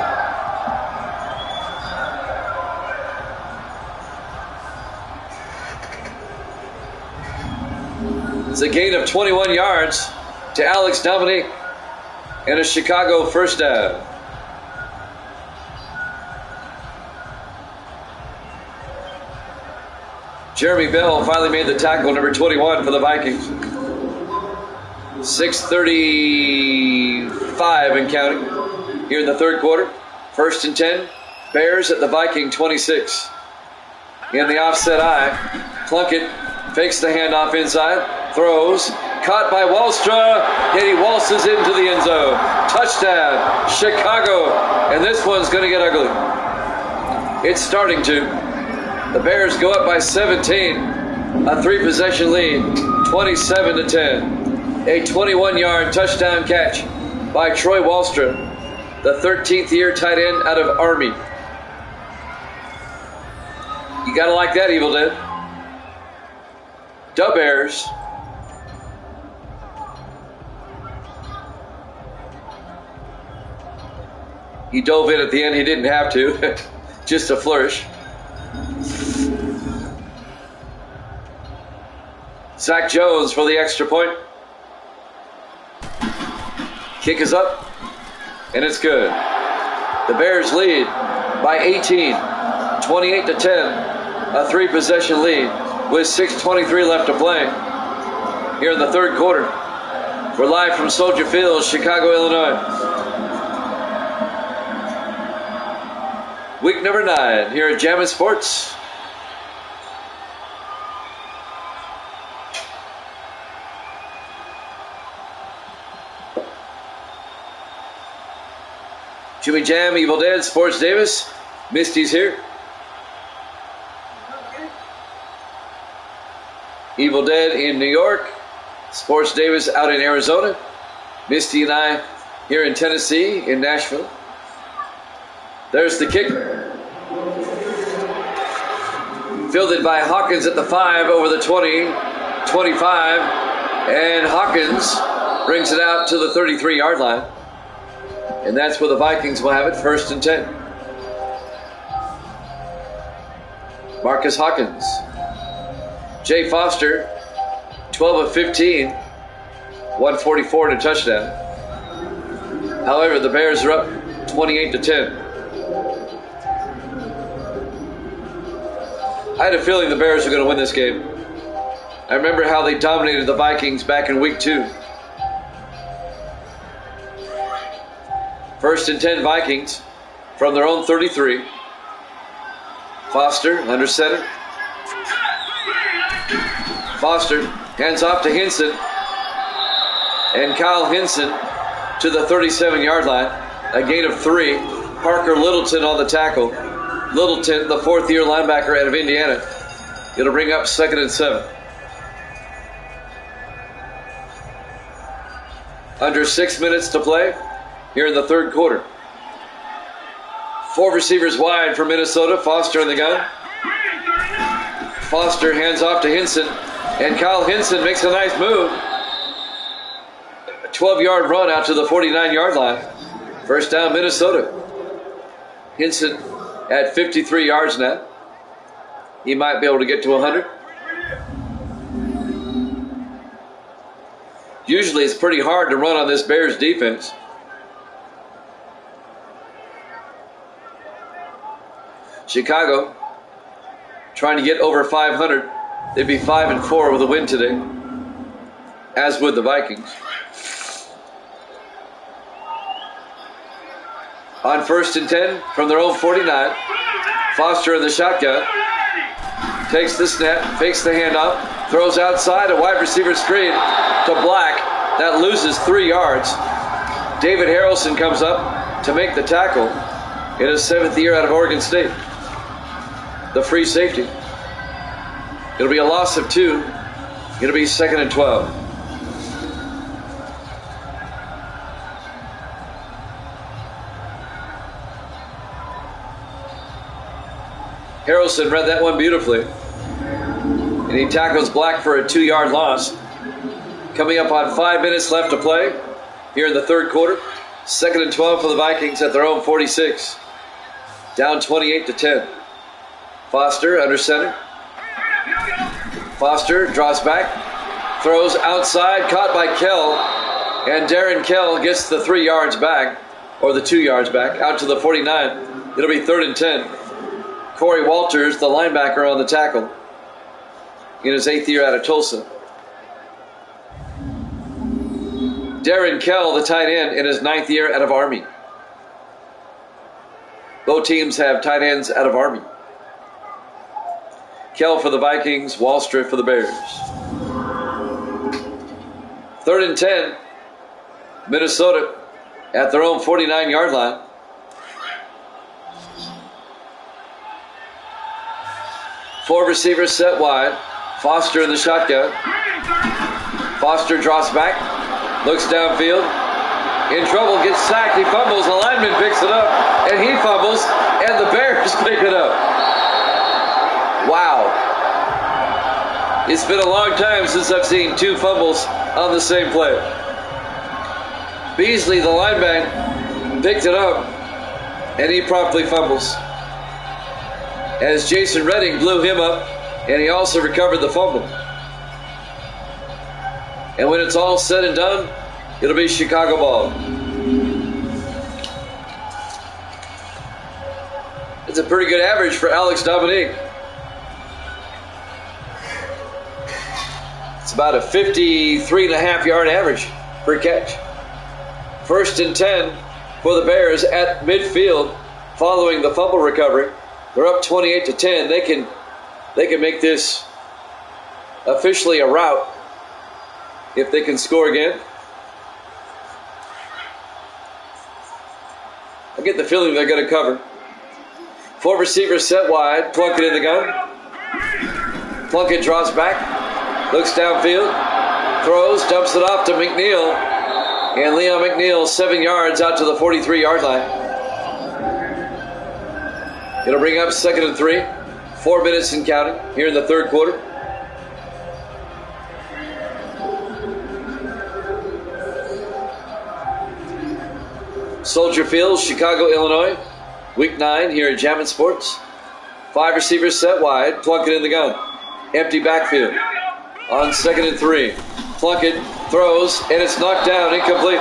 It's a gain of 21 yards to Alex Dominique and a Chicago 1st down. Jeremy Bell finally made the tackle, number 21 for the Vikings. 6:35 and counting here in the 3rd quarter. 1st and 10. Bears at the Viking 26. In the offset eye, Plunkett fakes the handoff inside. Throws. Caught by Wallstra. And he waltzes into the end zone. Touchdown, Chicago. And this one's going to get ugly. It's starting to. The Bears go up by 17. A 3-possession lead. 27-10. A 21-yard touchdown catch by Troy Wallstra, the 13th year tight end out of Army. You got to like that, Evil Dead. The Bears. He dove in at the end. He didn't have to. Just a flourish. Zach Jones for the extra point. Kick is up, and it's good. The Bears lead by 18, 28-10. A 3-possession lead with 6:23 left to play here in the 3rd quarter. We're live from Soldier Field, Chicago, Illinois. Week number 9 here at Jammin' Sports. Jimmy Jam, Evil Dead, Sports Davis. Misty's here. Evil Dead in New York. Sports Davis out in Arizona. Misty and I here in Tennessee, in Nashville. There's the kick. Fielded by Hawkins at the 5 over the 20, 25. And Hawkins brings it out to the 33-yard line. And that's where the Vikings will have it, 1st and 10. Marcus Hawkins Jay Foster, 12 of 15, 144 and a touchdown. However, the Bears are up 28-10. I had a feeling the Bears were going to win this game. I remember how they dominated the Vikings back in week 2. First and 10 Vikings from their own 33. Foster under center. Foster hands off to Hinson. And Kyle Hinson to the 37-yard line. A gain of 3. Parker Littleton on the tackle. Littleton, the fourth-year linebacker out of Indiana. It'll bring up 2nd and 7. Under 6 minutes to play here in the third quarter. 4 receivers wide for Minnesota. Foster in the gun. Foster hands off to Hinson. And Kyle Hinson makes a nice move. A 12-yard run out to the 49-yard line. First down, Minnesota. Hinson at 53 yards now. He might be able to get to 100. Usually it's pretty hard to run on this Bears defense. Chicago trying to get over 500. They'd be 5-4 with a win today, as would the Vikings. On 1st and 10 from their own 49, Foster in the shotgun. Takes the snap, fakes the handoff, throws outside, a wide receiver screen to Black. That loses 3 yards. David Harrelson comes up to make the tackle in his 7th year out of Oregon State. The free safety. It'll be a loss of 2. It'll be 2nd and 12. Harrelson read that one beautifully. And he tackles Black for a 2-yard loss. Coming up on 5 minutes left to play here in the third quarter. 2nd and 12 for the Vikings at their own 46. Down 28-10. Foster under center. Foster draws back. Throws outside, caught by Kell. And Darren Kell gets the 3 yards back, or the 2 yards back, out to the 49. It'll be 3rd and 10. Corey Walters, the linebacker, on the tackle in his 8th year out of Tulsa. Darren Kell, the tight end, in his 9th year out of Army. Both teams have tight ends out of Army. Kell for the Vikings, Wallstrip for the Bears. 3rd and 10. Minnesota at their own 49-yard line. Four receivers set wide. Foster in the shotgun. Foster drops back. Looks downfield. In trouble, gets sacked. He fumbles. The lineman picks it up. And he fumbles. And the Bears pick it up. Wow. It's been a long time since I've seen 2 fumbles on the same play. Beasley, the lineman, picked it up. And he promptly fumbles. As Jason Redding blew him up, and he also recovered the fumble. And when it's all said and done, it'll be Chicago ball. It's a pretty good average for Alex Dominique. It's about a 53.5-yard average per catch. 1st and 10 for the Bears at midfield following the fumble recovery. They're up 28-10. They can make this officially a rout if they can score again. I get the feeling they're going to cover. 4 receivers set wide. Plunkett in the gun. Plunkett draws back. Looks downfield. Throws. Dumps it off to McNeil. And Leon McNeil 7 yards out to the 43-yard line. It'll bring up 2nd and 3. 4 minutes and counting here in the third quarter. Soldier Field, Chicago, Illinois. Week 9 here at Jammin' Sports. 5 receivers set wide. Plunkett in the gun. Empty backfield. On 2nd and 3. Plunkett throws, and it's knocked down, incomplete.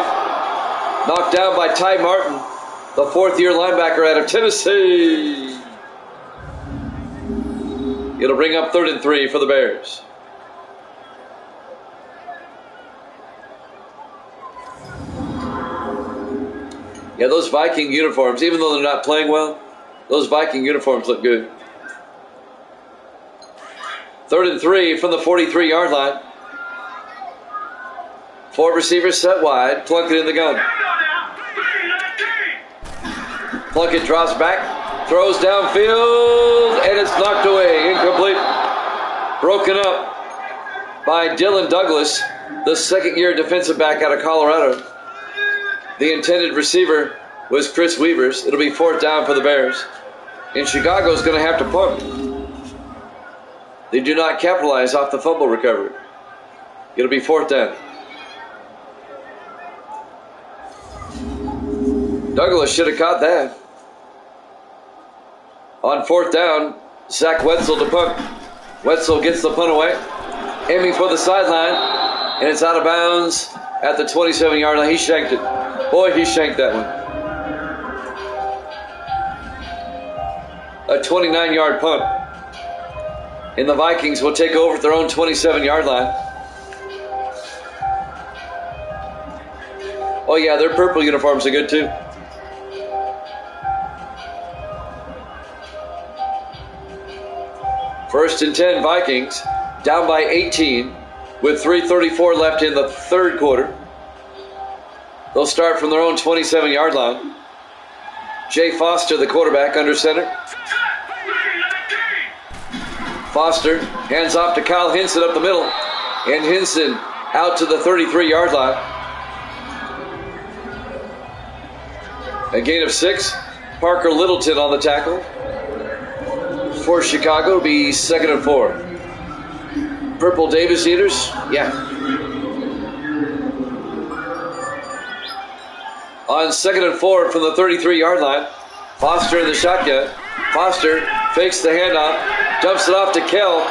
Knocked down by Ty Martin, the fourth-year linebacker out of Tennessee. It'll bring up 3rd and 3 for the Bears. Yeah, those Viking uniforms, even though they're not playing well, those Viking uniforms look good. 3rd and 3 from the 43-yard line. 4 receivers set wide. Plunkett in the gun. Plunkett drops back, throws downfield, and it's knocked away. Incomplete. Broken up by Dylan Douglas, the second-year defensive back out of Colorado. The intended receiver was Chris Weavers. It'll be 4th down for the Bears. And Chicago's going to have to punt. They do not capitalize off the fumble recovery. It'll be 4th down. Douglas should have caught that. On 4th down, Zach Wetzel to punt. Wetzel gets the punt away, aiming for the sideline, and it's out of bounds at the 27-yard line. He shanked it. Boy, he shanked that one. A 29-yard punt. And the Vikings will take over at their own 27-yard line. Oh yeah, their purple uniforms are good too. First and 10 Vikings, down by 18 with 3:34 left in the third quarter. They'll start from their own 27-yard line. Jay Foster, the quarterback, under center. Foster hands off to Kyle Hinson up the middle. And Hinson out to the 33-yard line. A gain of 6. Parker Littleton on the tackle. For Chicago, it'll be 2nd and 4. Purple Davis Eaters, yeah. On 2nd and 4 from the 33-yard line, Foster in the shotgun. Foster fakes the handoff, dumps it off to Kell,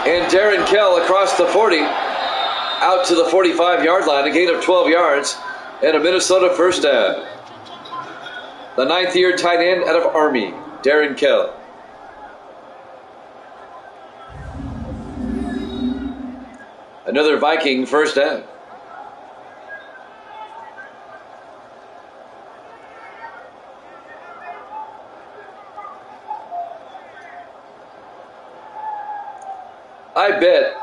and Darren Kell across the 40, out to the 45-yard line, a gain of 12 yards, and a Minnesota first down. The 9th-year tight end out of Army, Darren Kell. Another Viking first down. I bet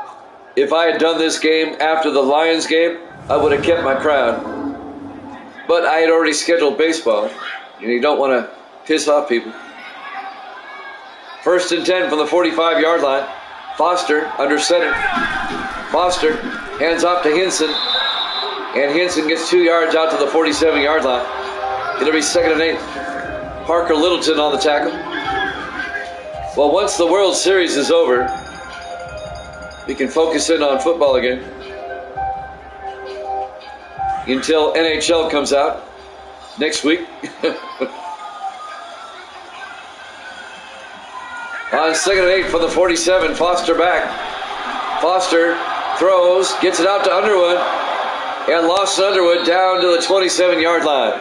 if I had done this game after the Lions game, I would have kept my crown. But I had already scheduled baseball, and you don't want to piss off people. 1st and 10 from the 45-yard line. Foster under center. Foster hands off to Hinson, and Hinson gets 2 yards out to the 47-yard line. It'll be 2nd and 8. Parker Littleton on the tackle. Well, once the World Series is over, we can focus in on football again. Until NHL comes out next week. On 2nd and 8 from the 47, Foster back. Foster throws, gets it out to Underwood, and lost Underwood down to the 27-yard line.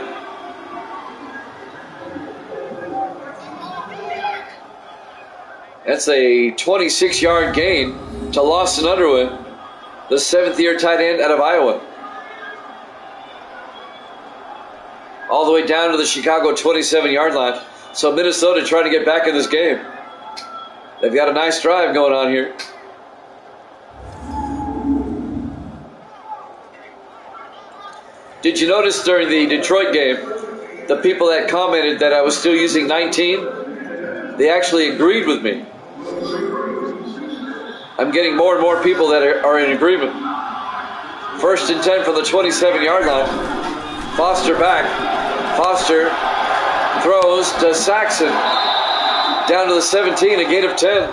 That's a 26-yard gain to Lawson Underwood, the 7th-year tight end out of Iowa. All the way down to the Chicago 27-yard line. So Minnesota trying to get back in this game. They've got a nice drive going on here. Did you notice during the Detroit game, the people that commented that I was still using 19, they actually agreed with me. I'm getting more and more people that are in agreement. 1st and 10 from the 27-yard line. Foster back. Foster throws to Saxon. Down to the 17, a gain of 10.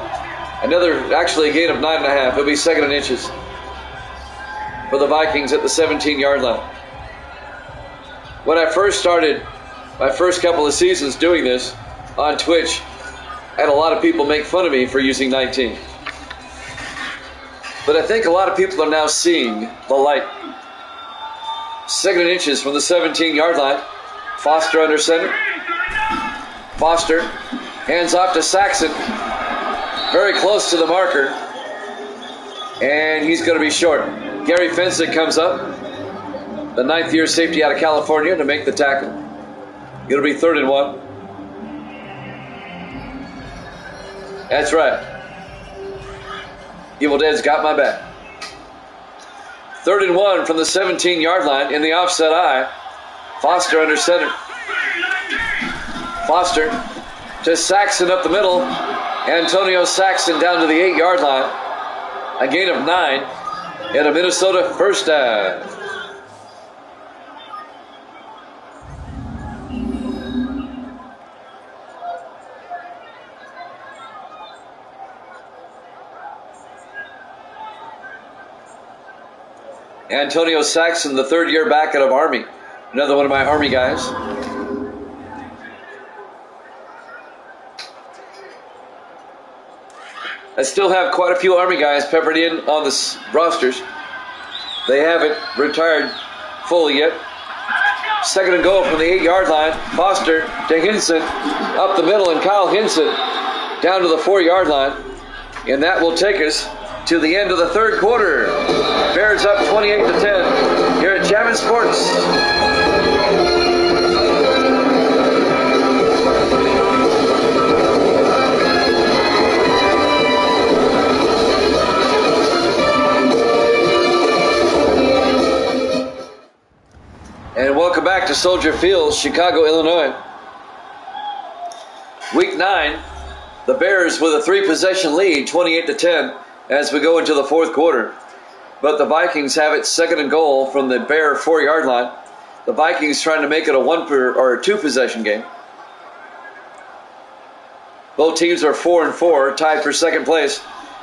Actually a gain of 9.5. It'll be 2nd and inches for the Vikings at the 17-yard line. When I first started my first couple of seasons doing this on Twitch, I had a lot of people make fun of me for using 19. But I think a lot of people are now seeing the light. 2nd and inches from the 17-yard line. Foster under center. Foster hands off to Saxon. Very close to the marker. And he's going to be short. Gary Fensick comes up. The 9th-year safety out of California to make the tackle. It'll be 3rd and 1. That's right. Evil Dead's got my back. 3rd and 1 from the 17-yard line in the offset eye. Foster under center. Foster to Saxon up the middle. Antonio Saxon down to the 8-yard line. A gain of 9 and a Minnesota first down. Antonio Saxon, the 3rd-year back out of Army. Another one of my Army guys. I still have quite a few Army guys peppered in on the rosters. They haven't retired fully yet. 2nd and goal from the 8-yard line. Foster to Hinson up the middle, and Kyle Hinson down to the 4-yard line. And that will take us to the end of the 3rd quarter. Bears up 28-10 here at Javits Sports. And welcome back to Soldier Field, Chicago, Illinois. Week 9, the Bears with a 3-possession lead, 28-10, as we go into the 4th quarter. But the Vikings have it 2nd and goal from the Bear 4-yard line. The Vikings trying to make it a 2-possession game. Both teams are 4-4, tied for 2nd place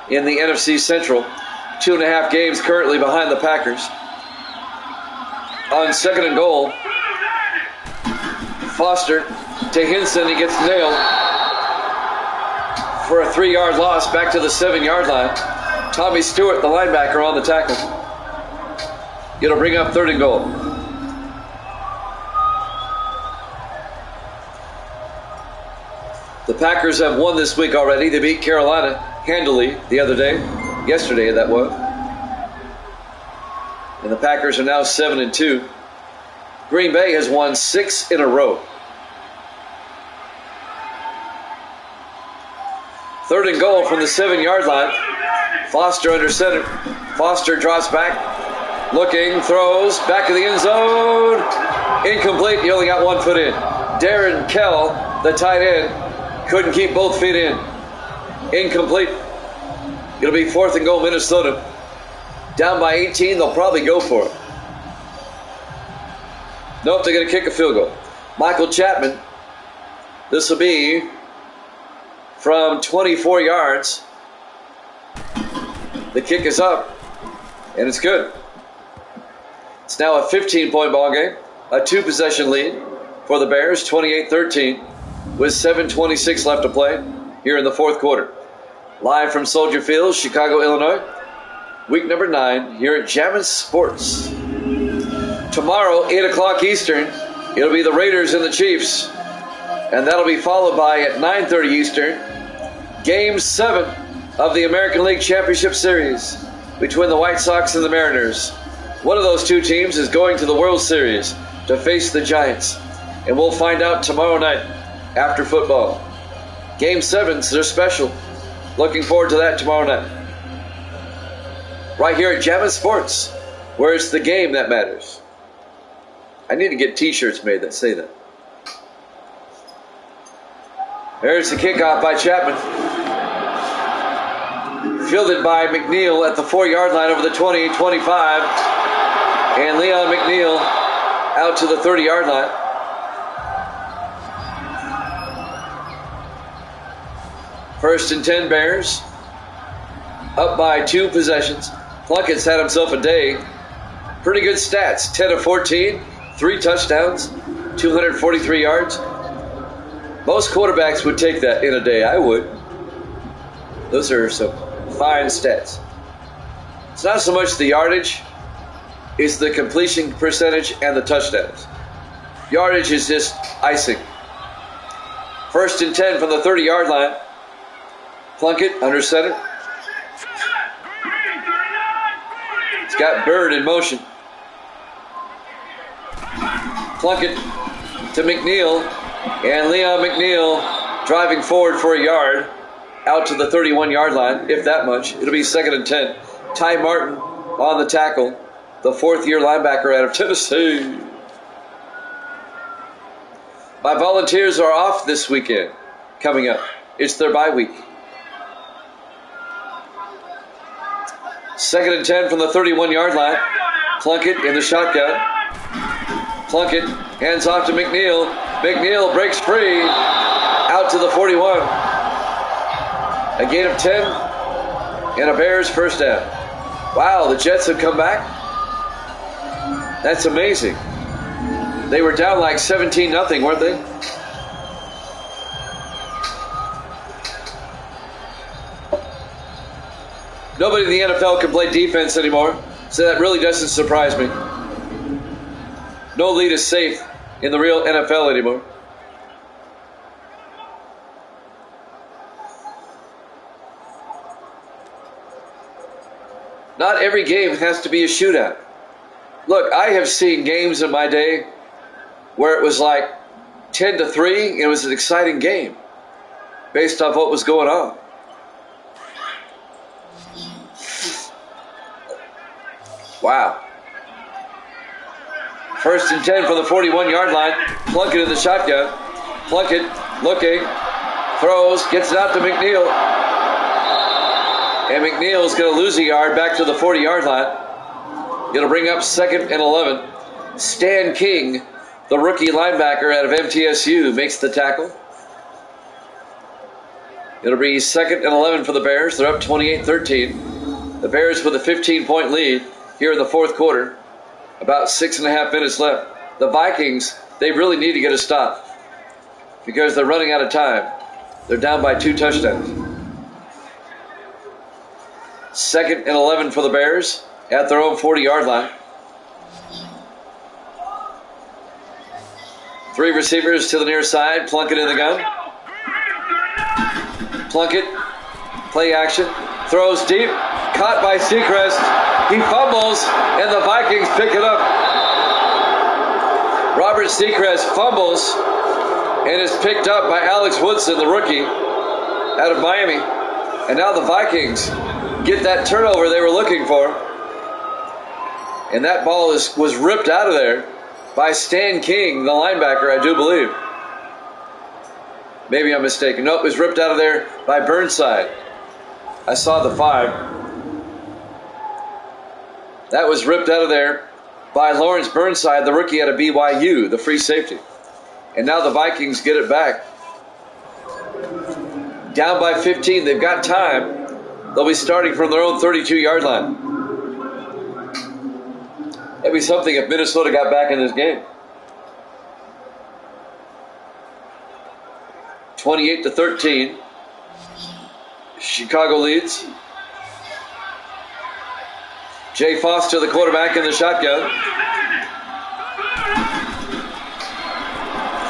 in the NFC Central. 2.5 games currently behind the Packers. On 2nd and goal, Foster to Hinson. He gets nailed for a 3-yard loss back to the 7-yard line. Tommy Stewart, the linebacker, on the tackle. It'll bring up 3rd and goal. The Packers have won this week already. They beat Carolina handily the other day. Yesterday, that was. And the Packers are now 7-2. Green Bay has won 6 in a row. 3rd and goal from the 7-yard line. Foster under center. Foster drops back. Looking, throws, back of the end zone. Incomplete, he only got 1 foot in. Darren Kell, the tight end, couldn't keep both feet in. Incomplete. It'll be 4th and goal, Minnesota. Down by 18, they'll probably go for it. Nope, they're going to kick a field goal. Michael Chapman. This will be from 24 yards. The kick is up, and it's good. It's now a 15-point ball game. A 2-possession lead for the Bears, 28-13, with 7:26 left to play here in the 4th quarter. Live from Soldier Field, Chicago, Illinois. Week number 9 here at Javits Sports. Tomorrow, 8 o'clock Eastern, it'll be the Raiders and the Chiefs. And that'll be followed by, at 9:30 Eastern, Game 7 of the American League Championship Series between the White Sox and the Mariners. One of those 2 teams is going to the World Series to face the Giants. And we'll find out tomorrow night after football. Game 7s, they're special. Looking forward to that tomorrow night. Right here at Javits Sports, where it's the game that matters. I need to get t-shirts made that say that. There's the kickoff by Chapman. Fielded by McNeil at the 4-yard line over the 20-25. And Leon McNeil out to the 30-yard line. First and 10 Bears. Up by 2 possessions. Plunkett's had himself a day. Pretty good stats. 10 of 14, 3 touchdowns, 243 yards. Most quarterbacks would take that in a day. I would. Those are some fine stats. It's not so much the yardage, it's the completion percentage and the touchdowns. Yardage is just icing. 1st and 10 from the 30-yard line. Plunkett under center. It's got Bird in motion. Plunkett to McNeil, and Leon McNeil driving forward for a yard out to the 31-yard line, if that much. It'll be 2nd and 10. Ty Martin on the tackle, the 4th-year linebacker out of Tennessee. My Volunteers are off this weekend coming up. It's their bye week. 2nd and 10 from the 31-yard line. Plunkett in the shotgun. Plunkett hands off to McNeil. McNeil breaks free out to the 41. A gain of 10 and a Bears first down. Wow, the Jets have come back. That's amazing. They were down like 17-0, weren't they? Nobody in the NFL can play defense anymore, so that really doesn't surprise me. No lead is safe in the real NFL anymore. Not every game has to be a shootout. Look, I have seen games in my day where it was like 10-3, and it was an exciting game based off what was going on. Wow. 1st and 10 from the 41-yard line. Plunkett in the shotgun. Plunkett looking, throws, gets it out to McNeil. And McNeil's going to lose a yard back to the 40-yard line. It'll bring up 2nd and 11. Stan King, the rookie linebacker out of MTSU, makes the tackle. It'll be 2nd and 11 for the Bears. They're up 28-13. The Bears with a 15-point lead here in the 4th quarter. About 6.5 minutes left. The Vikings, they really need to get a stop because they're running out of time. They're down by 2 touchdowns. 2nd and 11 for the Bears at their own 40-yard line. 3 receivers to the near side. Plunkett in the gun. Plunkett, play action, throws deep, caught by Seacrest. He fumbles, and the Vikings pick it up. Robert Seacrest fumbles and is picked up by Alex Woodson, the rookie out of Miami. And now the Vikings get that turnover they were looking for. And that ball was ripped out of there by Stan King, the linebacker, I do believe. Maybe I'm mistaken. Nope, it was ripped out of there by Burnside. I saw the 5. That was ripped out of there by Lawrence Burnside, the rookie out of BYU, the free safety. And now the Vikings get it back. Down by 15. They've got time. They'll be starting from their own 32-yard line. That'd be something if Minnesota got back in this game. 28-13. Chicago leads. Jay Foster, the quarterback, in the shotgun.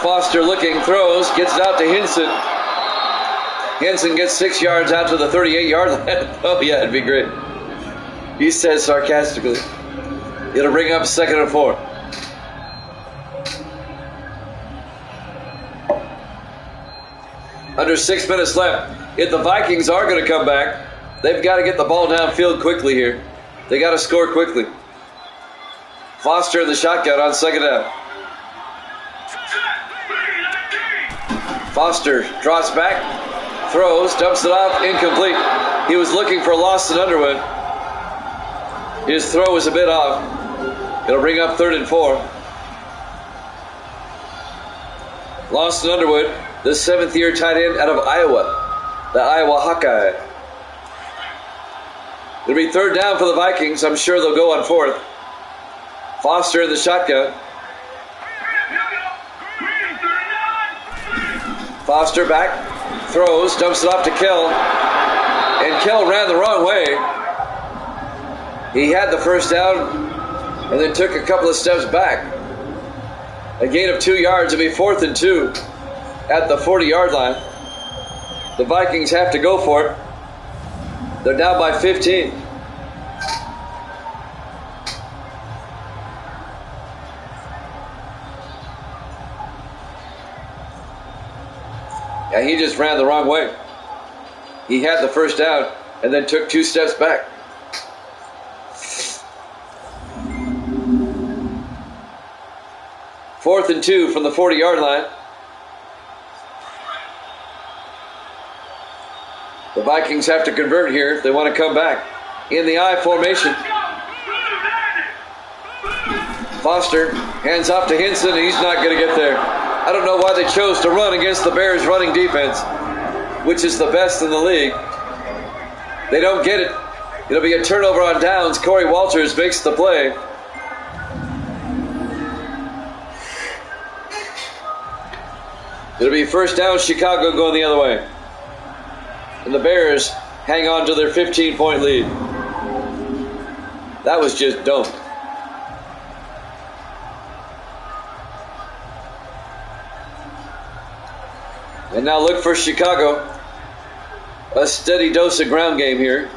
Foster looking, throws, gets it out to Hinson. Hinson gets 6 yards out to the 38-yard line. Oh, yeah, it'd be great. He says sarcastically. It'll bring up 2nd and 4. Under 6 minutes left. If the Vikings are going to come back, they've got to get the ball downfield quickly here. They got to score quickly. Foster in the shotgun on 2nd down. Foster drops back, throws, dumps it off, incomplete. He was looking for Lawson Underwood. His throw was a bit off. It'll bring up 3rd and 4. Lawson Underwood, the 7th-year tight end out of Iowa, the Iowa Hawkeye. It'll be 3rd down for the Vikings. I'm sure they'll go on 4th. Foster in the shotgun. Foster back, throws, dumps it off to Kell. And Kell ran the wrong way. He had the first down and then took a couple of steps back. A gain of 2 yards. It'll be 4th and 2 at the 40-yard line. The Vikings have to go for it. They're down by 15. Yeah, he just ran the wrong way. He had the first down and then took 2 steps back. Fourth and 2 from the 40-yard line. The Vikings have to convert here if they want to come back. In the I formation. Foster hands off to Hinson, and he's not going to get there. I don't know why they chose to run against the Bears' running defense, which is the best in the league. They don't get it. It'll be a turnover on downs. Corey Walters makes the play. It'll be first down, Chicago going the other way. And the Bears hang on to their 15-point lead. That was just dumb. And now look for Chicago. A steady dose of ground game here.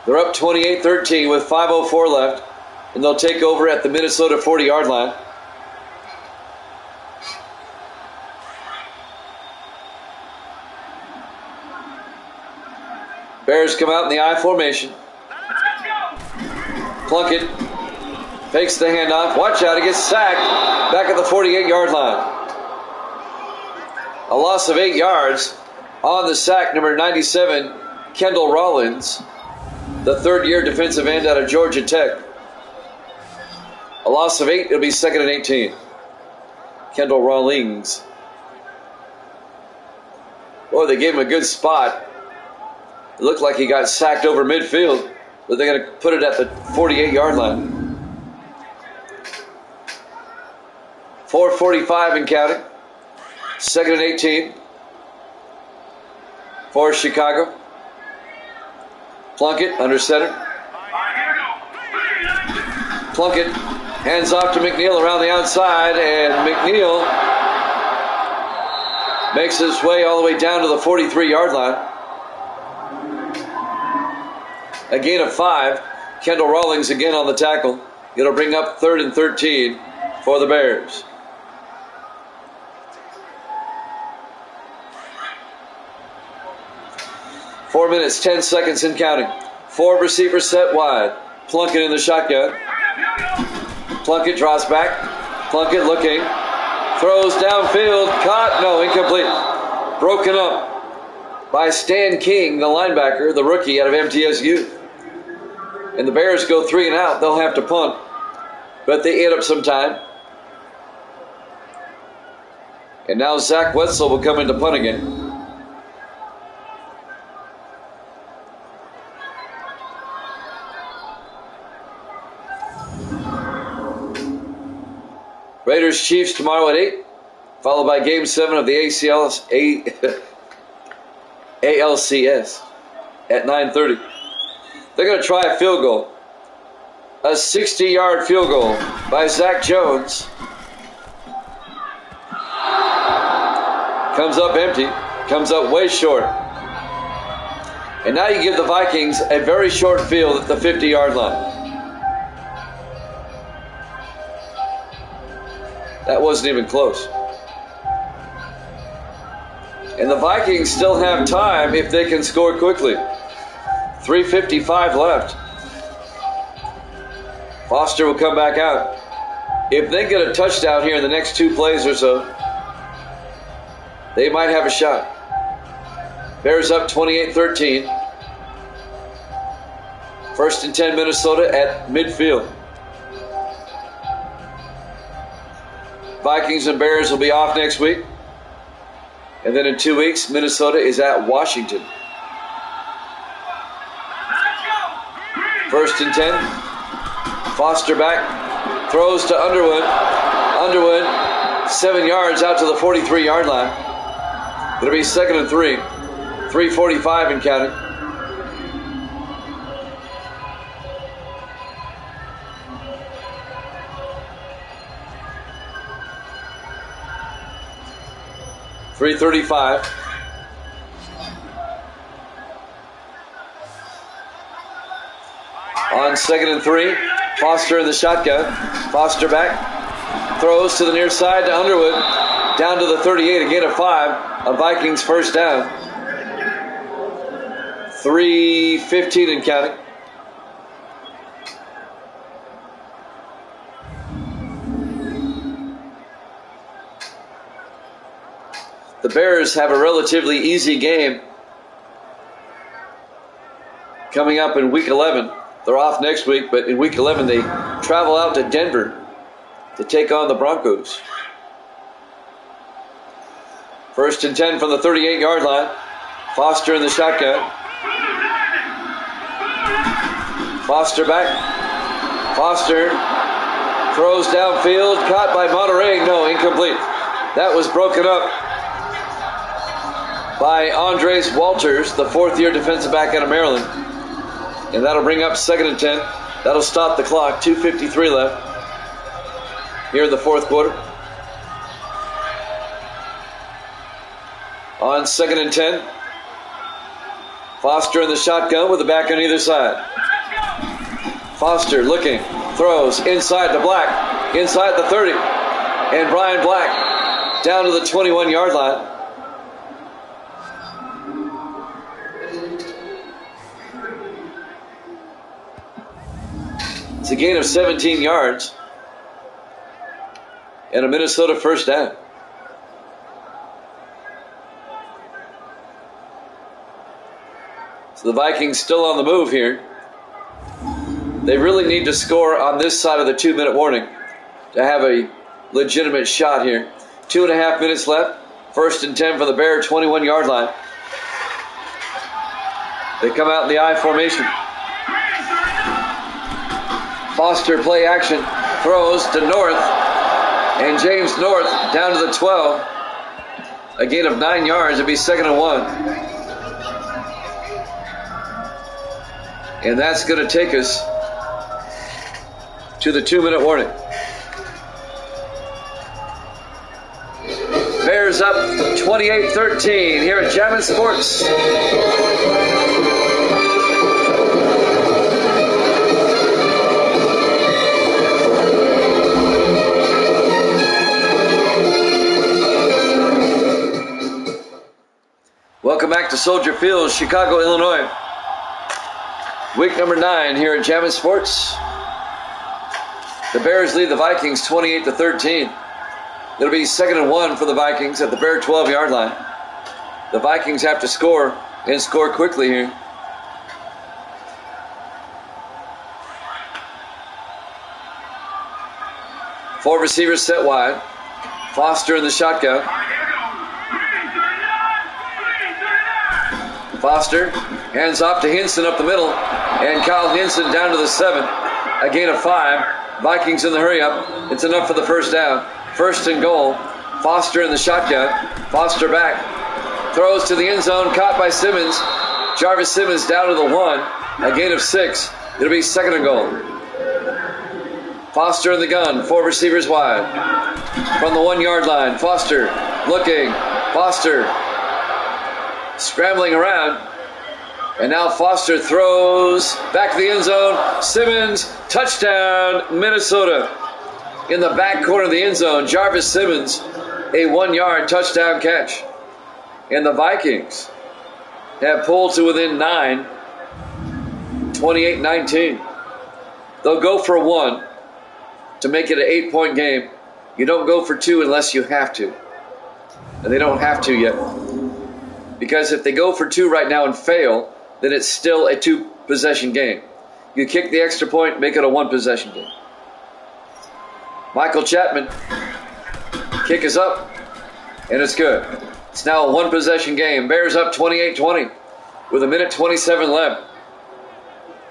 They're up 28-13 with 5:04 left. And they'll take over at the Minnesota 40-yard line. Bears come out in the I formation. Plunkett fakes the handoff. Watch out, he gets sacked back at the 48-yard line. A loss of 8 yards on the sack, number 97, Kendall Rollins, the third-year defensive end out of Georgia Tech. A loss of 8, it'll be 2nd and 18. Kendall Rollins. Boy, they gave him a good spot. It looked like he got sacked over midfield, but they're going to put it at the 48-yard line. 4:45 and counting. 2nd and 18 for Chicago. Plunkett under center. Plunkett hands off to McNeil around the outside, and McNeil makes his way all the way down to the 43-yard line. A gain of 5. Kendall Rawlings again on the tackle. It'll bring up 3rd and 13 for the Bears. Four minutes, 10 seconds and counting. 4 receivers set wide. Plunkett in the shotgun. Plunkett draws back. Plunkett looking. Throws downfield. Caught. No, incomplete. Broken up by Stan King, the linebacker, the rookie out of MTSU. And the Bears go 3 and out. They'll have to punt. But they eat up some time. And now Zach Wetzel will come into punt again. Raiders Chiefs tomorrow at 8, followed by Game 7 of the ALCS at 9:30. They're going to try a field goal. A 60-yard field goal by Zach Jones. Comes up empty. Comes up way short. And now you give the Vikings a very short field at the 50-yard line. That wasn't even close. And the Vikings still have time if they can score quickly. 3:55 left. Foster will come back out. If they get a touchdown here in the next 2 plays or so, they might have a shot. Bears up 28-13. 1st and 10 Minnesota at midfield. Vikings and Bears will be off next week. And then in 2 weeks, Minnesota is at Washington. 1st and 10. Foster back. Throws to Underwood. Underwood, 7 yards out to the 43-yard line. It'll be 2nd and 3. 3:45 and counting. 3:35. On 2nd and 3, Foster in the shotgun. Foster back, throws to the near side to Underwood, down to the 38, a gain of 5, a Vikings first down. 3:15 and counting. The Bears have a relatively easy game coming up in Week 11. They're off next week, but in Week 11 they travel out to Denver to take on the Broncos. 1st and 10 from the 38-yard line. Foster in the shotgun. Foster back. Foster throws downfield, caught by Monterey. No, incomplete. That was broken up by Andres Walters, the 4th-year defensive back out of Maryland. And that'll bring up 2nd and 10. That'll stop the clock. 2:53 left here in the 4th quarter. On 2nd and 10, Foster in the shotgun with the back on either side. Foster looking, throws inside to Black, inside the 30. And Brian Black down to the 21-yard line. It's a gain of 17 yards and a Minnesota first down. So the Vikings still on the move here. They really need to score on this side of the 2-minute warning to have a legitimate shot here. 2.5 minutes left. 1st and 10 for the Bear 21-yard line. They come out in the I formation. Foster play action, throws to North, and James North down to the 12. A gain of 9 yards. It'd be 2nd and 1. And that's going to take us to the 2-minute warning. Bears up 28-13 here at Jammin' Sports. Welcome back to Soldier Field, Chicago, Illinois. Week number 9 here at Jammin' Sports. The Bears lead the Vikings 28-13. It'll be 2nd and 1 for the Vikings at the Bear 12-yard line. The Vikings have to score and score quickly here. Four receivers set wide. Foster in the shotgun. Foster hands off to Hinson up the middle, and Kyle Hinson down to the 7. A gain of 5. Vikings in the hurry up. It's enough for the first down. 1st and goal. Foster in the shotgun. Foster back. Throws to the end zone, caught by Simmons. Jarvis Simmons down to the 1. A gain of 6. It'll be 2nd and goal. Foster in the gun. 4 receivers wide. From the 1-yard line. Foster looking. Foster scrambling around. And now Foster throws back to the end zone. Simmons, touchdown, Minnesota. In the back corner of the end zone, Jarvis Simmons, a 1-yard touchdown catch. And the Vikings have pulled to within 9, 28-19. They'll go for 1 to make it an 8-point game. You don't go for 2 unless you have to. And they don't have to yet. Because if they go for 2 right now and fail, then it's still a 2-possession game. You kick the extra point, make it a 1-possession game. Michael Chapman, kick is up, and it's good. It's now a 1-possession game. Bears up 28-20 with 1:27 left.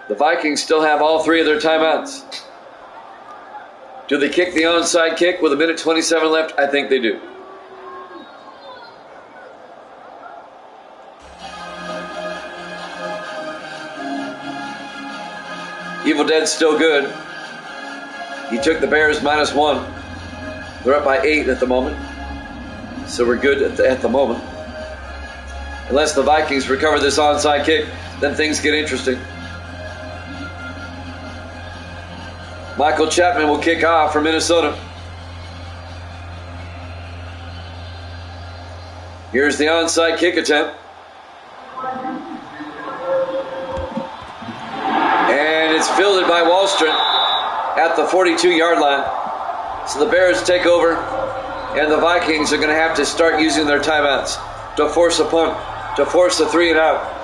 The Vikings still have all 3 of their timeouts. Do they kick the onside kick with 1:27 left? I think they do. Evil Dead's still good. He took the Bears -1. They're up by 8 at the moment. So we're good at the moment. Unless the Vikings recover this onside kick, then things get interesting. Michael Chapman will kick off for Minnesota. Here's the onside kick attempt. And it's fielded by Wallstrom at the 42-yard line. So the Bears take over, and the Vikings are going to have to start using their timeouts to force a punt, to force a 3-and-out.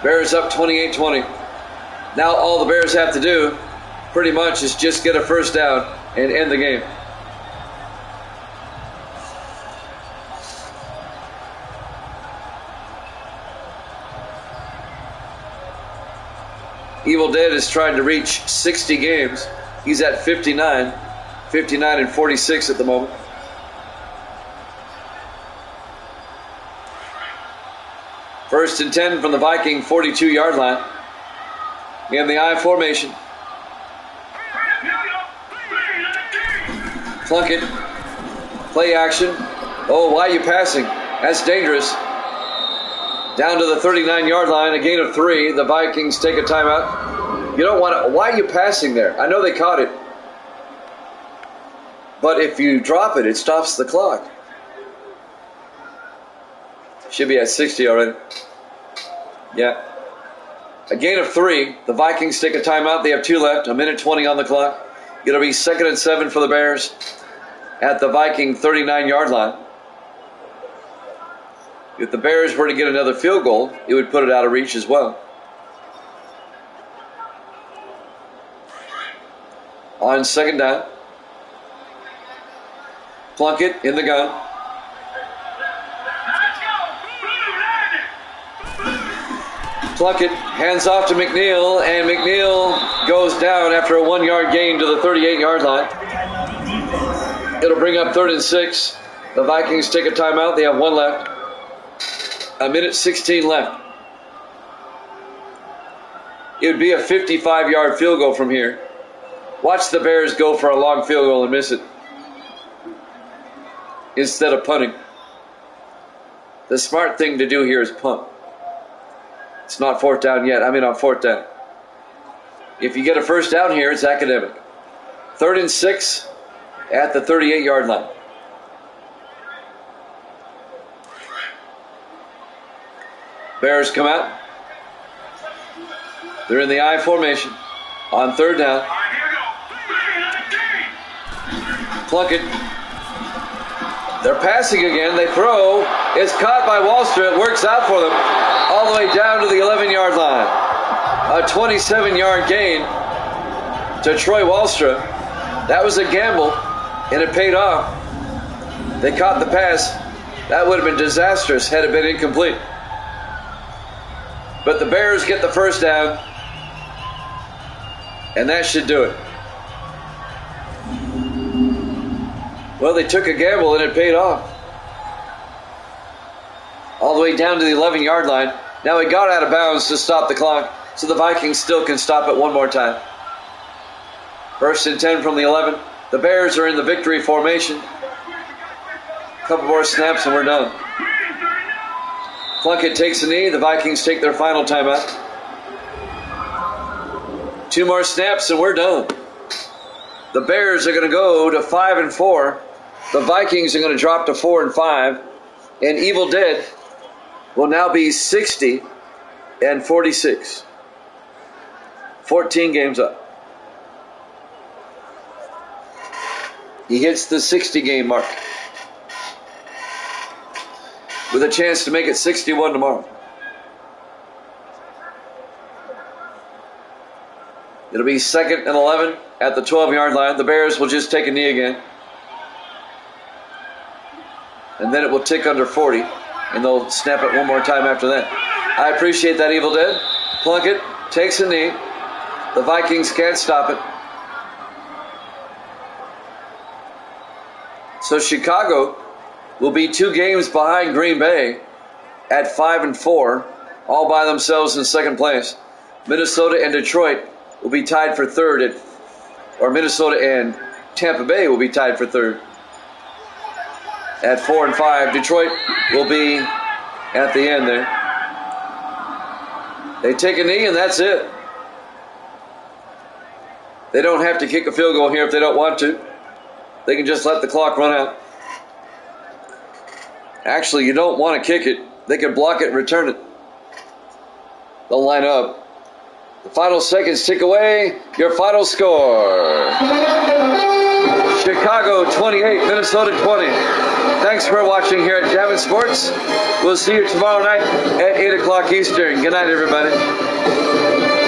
Bears up 28-20. Now all the Bears have to do pretty much is just get a first down and end the game. Evil Dead is trying to reach 60 games. He's at 59 and 46 at the moment. First and 10 from the Viking 42-yard line. In the I formation. Plunkett. Play action. Oh, why are you passing? That's dangerous. Down to the 39-yard line, a gain of 3. The Vikings take a timeout. You don't want to. Why are you passing there? I know they caught it. But if you drop it, it stops the clock. Should be at 60 already. Yeah. A gain of 3. The Vikings take a timeout. They have 2 left. 1:20 on the clock. It'll be 2nd and 7 for the Bears at the Viking 39-yard line. If the Bears were to get another field goal, it would put it out of reach as well. On 2nd down. Plunkett in the gun. Plunkett hands off to McNeil, and McNeil goes down after a 1-yard gain to the 38-yard line. It'll bring up 3rd and 6. The Vikings take a timeout. They have 1 left. 1:16 left. It would be a 55-yard field goal from here. Watch the Bears go for a long field goal and miss it instead of punting. The smart thing to do here is punt. It's not 4th down yet. On 4th down. If you get a first down here, it's academic. 3rd and 6 at the 38-yard line. Bears come out. They're in the I formation on 3rd down. Plunkett. They're passing again. They throw. It's caught by Wallstrom. It works out for them all the way down to the 11-yard line. A 27-yard gain to Troy Wallstrom. That was a gamble, and it paid off. They caught the pass. That would have been disastrous had it been incomplete. But the Bears get the first down, and that should do it. Well, they took a gamble, and it paid off. All the way down to the 11-yard line. Now he got out of bounds to stop the clock, so the Vikings still can stop it one more time. 1st and 10 from the 11. The Bears are in the victory formation. A couple more snaps and we're done. Plunkett takes a knee. The Vikings take their final timeout. 2 more snaps and we're done. The Bears are going to go to 5 and 4. The Vikings are going to drop to 4 and 5. And Evil Dead will now be 60 and 46. 14 games up. He hits the 60-game mark with a chance to make it 61 tomorrow. It'll be 2nd and 11 at the 12-yard line. The Bears will just take a knee again. And then it will tick under 40. And they'll snap it one more time after that. I appreciate that, Evil Dead. Plunkett takes a knee. The Vikings can't stop it. So Chicago will be 2 games behind Green Bay at 5 and 4, all by themselves in 2nd place. Minnesota and Detroit will be tied for 3rd or Minnesota and Tampa Bay will be tied for third. At 4 and 5, Detroit will be at the end there. They take a knee and that's it. They don't have to kick a field goal here if they don't want to. They can just let the clock run out. Actually, you don't want to kick it. They can block it and return it. They'll line up. The final seconds tick away. Your final score. Chicago 28, Minnesota 20. Thanks for watching here at Javin Sports. We'll see you tomorrow night at 8 o'clock Eastern. Good night, everybody.